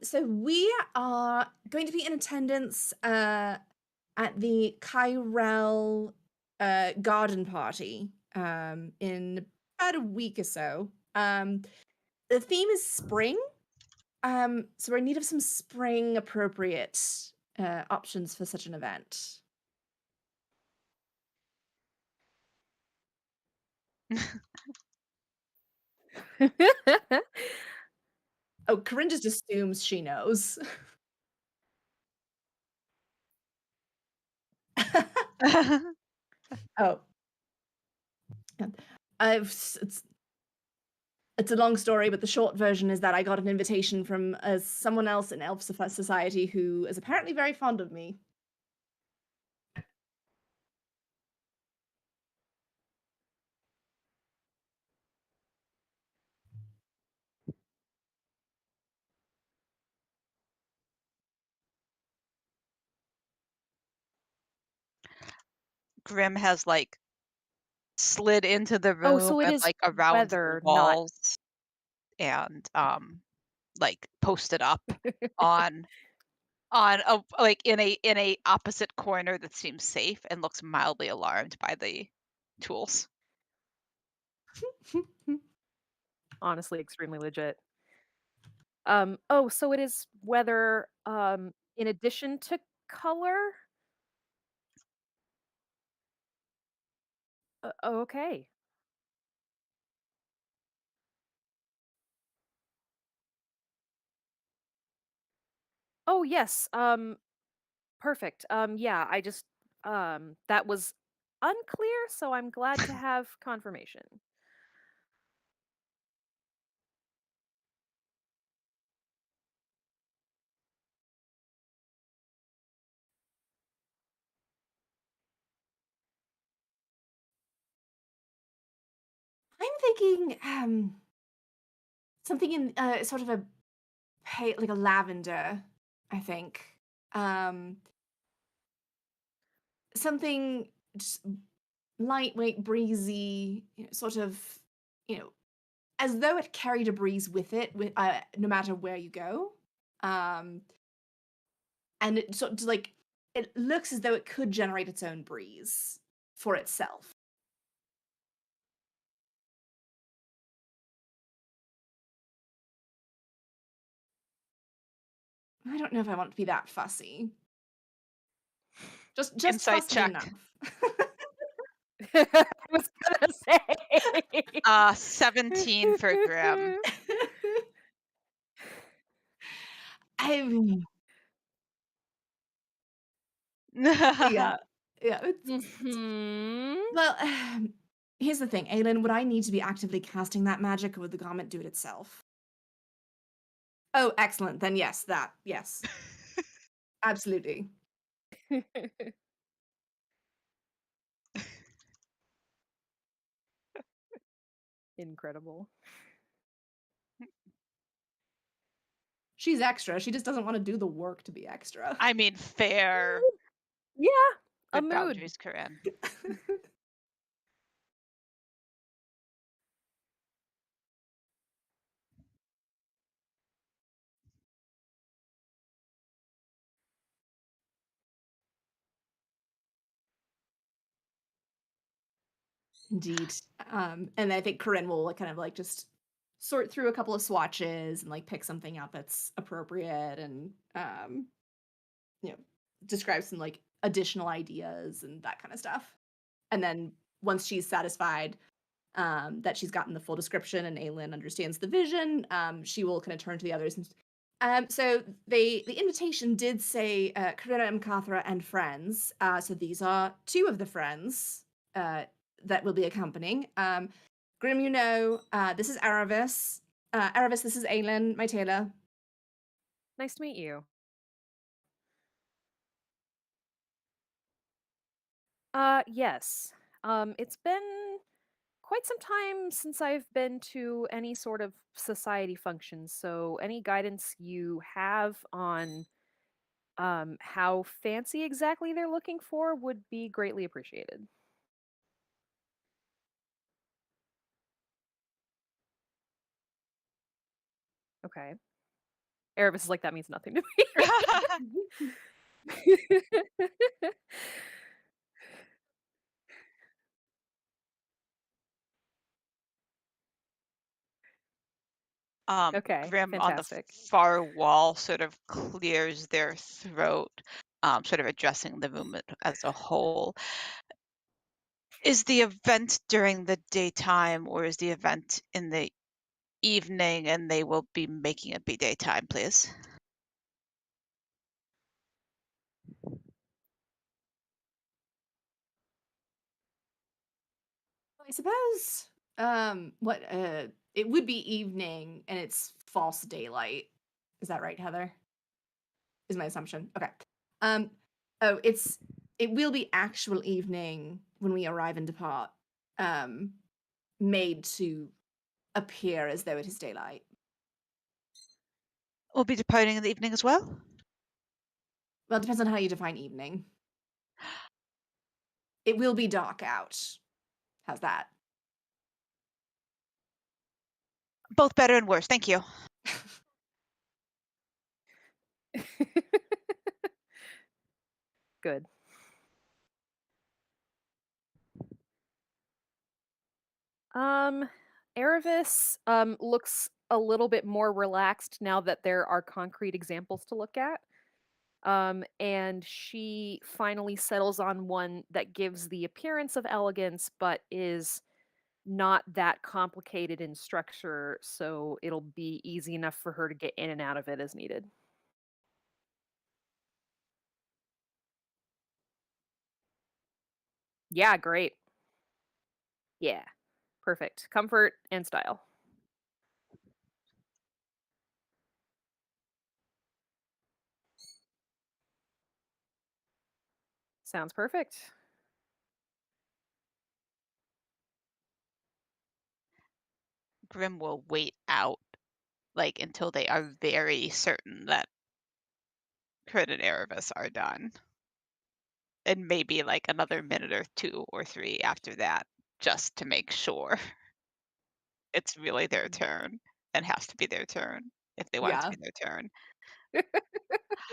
So we are going to be in attendance at the Kyrell garden party in about a week or so. The theme is spring. So we're in need of some spring appropriate options for such an event. Oh, Corinne just assumes she knows. Oh, yeah. I've s it's a long story, but the short version is that I got an invitation from, someone else in Elf Society who is apparently very fond of me. Grim has, like, slid into the Oh, room so it and, is like, around the weather, not walls and, like, posted up on a like, in a opposite corner that seems safe and looks mildly alarmed by the tools. honestly extremely legit. Oh, so it is weather, in addition to color? Okay. Oh, yes, perfect. Yeah, I just, that was unclear, so I'm glad to have confirmation. I'm thinking, something in, sort of a like a lavender, I think. Um, something just lightweight, breezy, sort of, you know, as though it carried a breeze with it, no matter where you go. Um, and it sort of like it looks as though it could generate its own breeze for itself. I don't know if I want to be that fussy. Just Insight fussy check. enough. I was gonna say. 17 for Grim. I yeah. Yeah, it's Mhm. well, here's the thing, Aelin, would I need to be actively casting that magic, or would the garment do it itself? Oh, excellent. Then yes, that. Yes. Absolutely. Incredible. She's extra. She just doesn't wanna do the work to be extra. I mean, fair. Mm, yeah, a Good mood. boundaries, Corinne. Indeed. And I think Corinne will, like, kind of, like, just sort through a couple of swatches and, like, pick something out that's appropriate and, you know, describe some, like, additional ideas and that kinda stuff. And then once she's satisfied, that she's gotten the full description and Aelin understands the vision, she will kinda turn to the others and so the invitation did say, Corinna and Cathra and friends, so these are 2 of the friends, uh, that will be accompanying. Grim, this is Aravis. Aravis, this is Aelin, my tailor. Nice to meet you. Yes. It's been quite some time since I've been to any sort of society functions, so any guidance you have on how fancy exactly they're looking for would be greatly appreciated. Okay. Erebus is like, that means nothing to me. Okay, Grim on the fantastic. far wall sort of clears their throat, sort of addressing the room as a whole. Is the event during the daytime or is the event in the evening, and they will be making it be daytime, please. I suppose, what, it would be evening and it's false daylight. Is that right, Heather? Is my assumption. Okay. Um, oh, it will be actual evening when we arrive and depart, um, made to appear as though it is daylight. We'll be departing in the evening as well. Well, it depends on how you define evening. It will be dark out. How's that? Both better and worse. Thank you. Good. Um, Erebus looks a little bit more relaxed now that there are concrete examples to look at. And she finally settles on one that gives the appearance of elegance, but is not that complicated in structure, so it'll be easy enough for her to get in and out of it as needed. Yeah, great. Yeah, perfect. Comfort and style. Sounds perfect. Grim will wait out, like, until they are very certain that Crit and Erebus are done. And maybe, like, another minute or 2 or 3 after that, just to make sure it's really their turn and has to be their turn if they want it to Yeah. be their turn.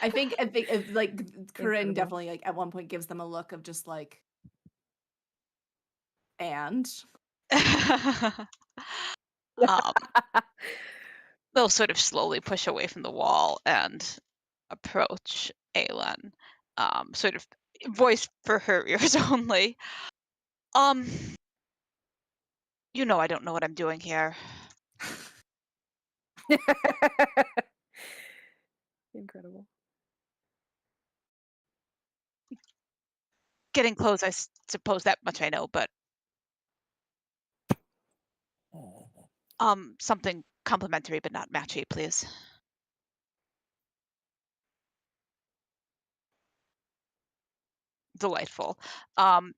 I think if, like, Corinne Incredible. definitely, like, at one point gives them a look of just like, "And?" Um, they'll sort of slowly push away from the wall and approach Aelin, sort of voice for her ears only. Um, you know I don't know what I'm doing here. Incredible. Getting clothes, suppose that much I know, but, something complimentary but not matchy, please. Delightful. Um,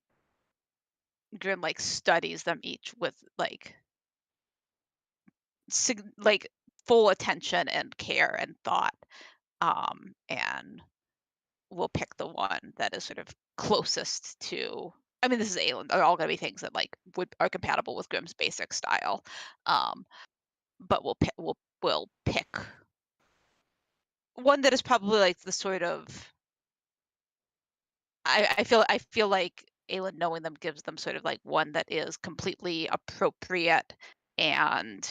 Grim, like, studies them each with, like, like, full attention and care and thought, and will pick the one that is sort of closest to. I mean, this is Aelin. They're all gonna be things that, like, would are compatible with Grim's basic style, um, but we'll pick one that is probably, like, the sort of. I feel like Aelin knowing them gives them sort of, like, one that is completely appropriate and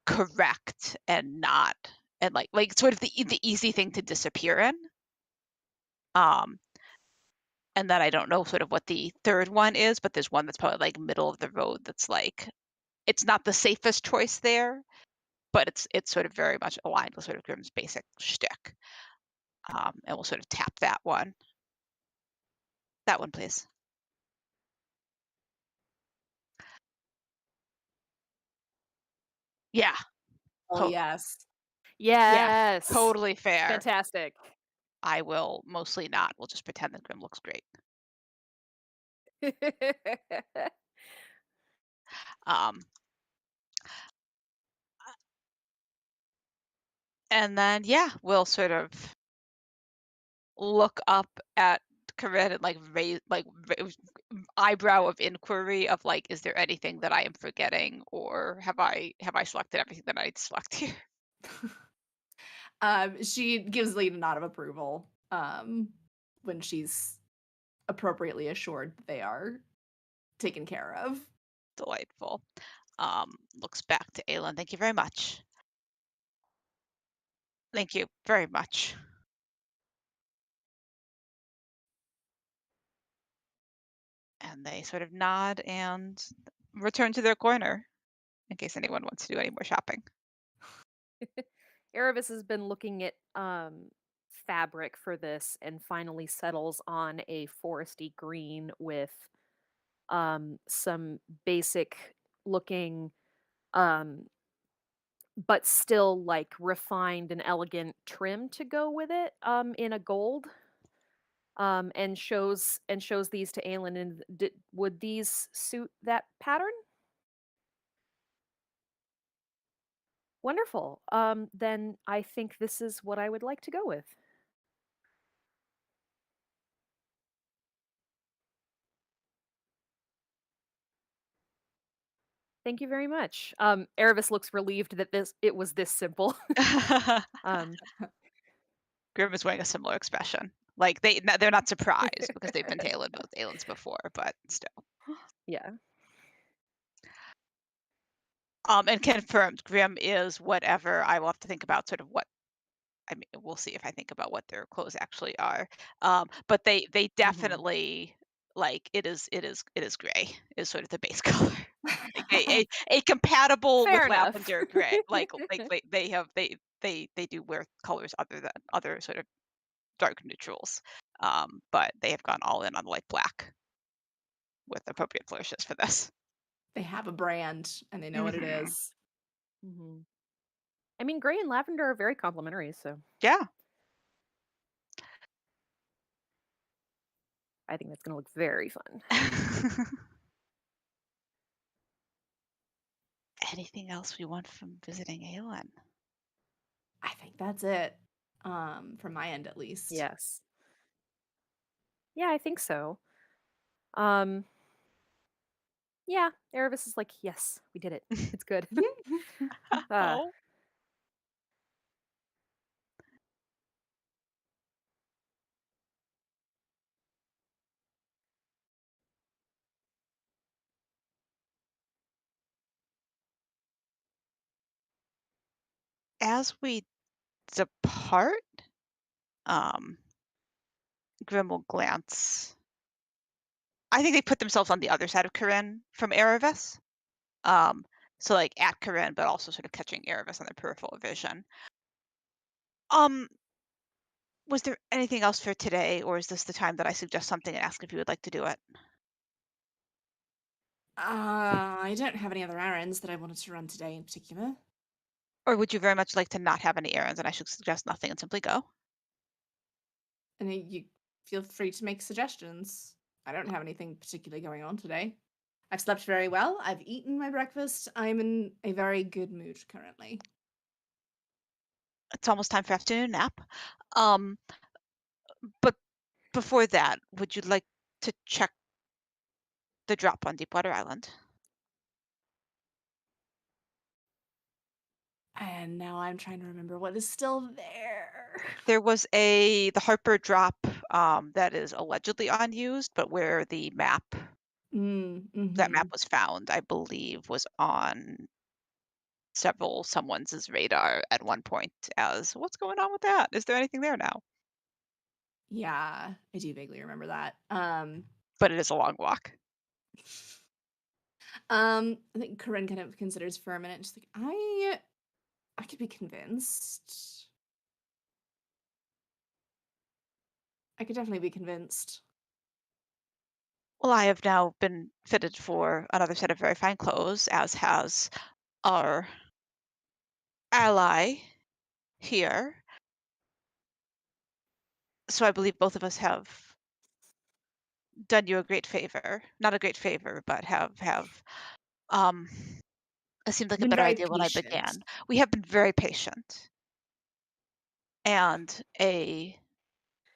correct and not, and, like, sort of the easy thing to disappear in, um, and that I don't know sort of what the 3rd one is, but there's one that's probably, like, middle of the road that's, like, it's not the safest choice there, but it's sort of very much aligned with sort of Grimm's basic shtick, and we'll sort of tap that one. That one, please. Yeah, Oh, to yes. yeah, Yes. totally fair. Fantastic. I will mostly not. We'll just pretend that Grim looks great. Um, and then, yeah, we'll sort of look up at Corinne and, like, raise, like, eyebrow of inquiry of, like, is there anything that I am forgetting, or have I selected everything that I'd select here? She gives Lee a nod of approval, when she's appropriately assured that they are taken care of. Delightful. Looks back to Aelin. Thank you very much. Thank you very much. And they sort of nod and return to their corner in case anyone wants to do any more shopping. Erebus has been looking at fabric for this and finally settles on a foresty green with some basic looking um but still like refined and elegant trim to go with it in a gold and shows these to Aelin and would these suit that pattern? Wonderful. Then I think this is what I would like to go with. Thank you very much. Erebus looks relieved that it was this simple. um, Grim is wearing a similar expression. Like they're not surprised because they've been tailored both Aelins before, but still. yeah. And confirmed, Grim is whatever. I will have to think about sort of what I mean. We'll see if I think about what their clothes actually are. But they Mhm. definitely like it is gray is sort of the base color. Like a compatible with Fair enough. lavender gray. Like they do wear colors other than other sort of dark neutrals. But they have gone all in on light black with appropriate flourishes for this. They have a brand and they know what it Hmm. is. Mhm. I mean, gray and lavender are very complementary, so Yeah. I think that's gonna look very fun. Anything else we want from visiting Aelin? I think that's it, from my end at least. Yes. Yeah, I think so. Um, yeah, Erebus is like, yes, we did it. It's good. uh, Oh. As we depart, um, Grim will glance. I think they put themselves on the other side of Corinne from Erebus. Um, so like at Corinne, but also sort of catching Erebus on their peripheral vision. Um, was there anything else for today, or is this the time that I suggest something and ask if you would like to do it? I don't have any other errands that I wanted to run today in particular. Or would you very much like to not have any errands and I should suggest nothing and simply go? And you feel free to make suggestions. I don't have anything particularly going on today. I've slept very well. I've eaten my breakfast. I'm in a very good mood currently. It's almost time for afternoon nap. Um, but before that, would you like to check the drop on Deepwater Island? And now I'm trying to remember what is still there. There was the Harper drop that is allegedly unused, but where the map that map Mhm. was found, I believe, was on someone's radar at one point as what's going on with that? Is there anything there now? Yeah, I do vaguely remember that. But it is a long walk. I think Corinne kind of considers for a minute, just like I could be convinced. I could definitely be convinced. Well, I have now been fitted for another set of very fine clothes, as has our ally here. So I believe both of us have done you a great favor. Not a great favor, but have um it seemed like a Been better very idea when I patient. began. We have been very patient, and a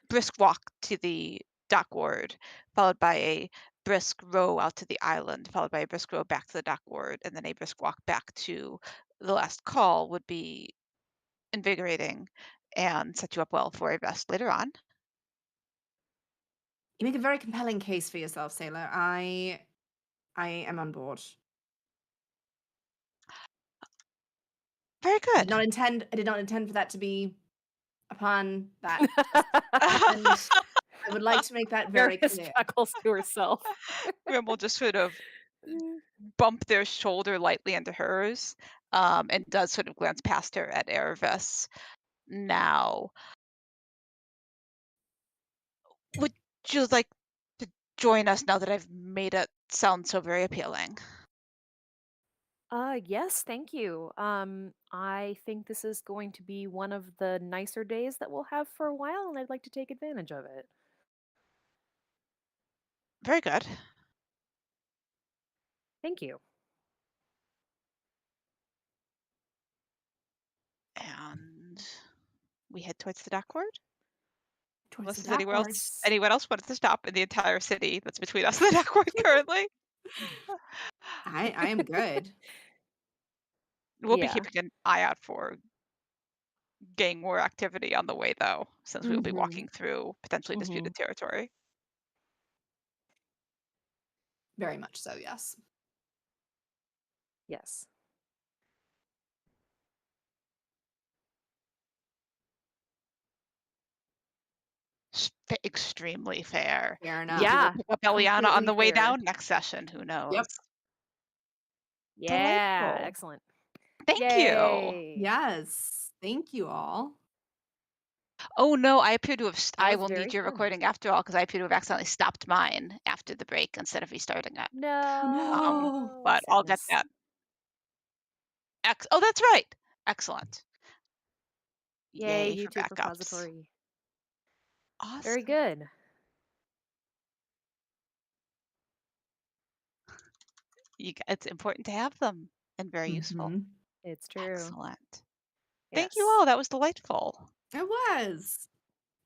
brisk walk to the dockward, followed by a brisk row out to the island, followed by a brisk row back to the dockward, and then a brisk walk back to the last call would be invigorating and set you up well for a rest later on. You make a very compelling case for yourself, Sailor. I am on board. Very good. I did not intend for that to be a pun. That just happened. I would like to make that very Erebus clear. chuckles to herself. Grim will just sort of Mm. bump their shoulder lightly into hers, and does sort of glance past her at Erebus. Now, would you like to join us now that I've made it sound so very appealing? Yes, thank you. I think this is going to be one of the nicer days that we'll have for a while, and I'd like to take advantage of it. Very good. Thank you. And we head towards the dock. Towards Unless the there's dock board. anyone else wanted to stop in the entire city that's between us and the Duckworth currently. I am good. We'll be Yeah. keeping an eye out for gang war activity on the way, though, since we'll be Mhm. walking through potentially Mhm. disputed territory. Very much so, yes. Yes. Extremely fair. Fair Maybe we'll enough. Yeah. pick up Eliana on Completely the way fair. down next session. Who Yep. knows? Yeah. Delightful. Excellent. Thank you. Yay. Yes. Thank you all. Oh no, I appear to have. That I was will very need your fun. recording after all because I appear to have accidentally stopped mine after the break instead of restarting it. Oh, no. No. But I'll get Sadness. that. Oh, that's right. Excellent. Yay, Yay for YouTube backups. repository. Very Awesome. good. It's important to have them and very useful. Mhm. It's true. Excellent. Thank you Yes. all. That was delightful. It was.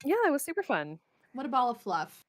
Yeah, it was super fun. What a ball of fluff.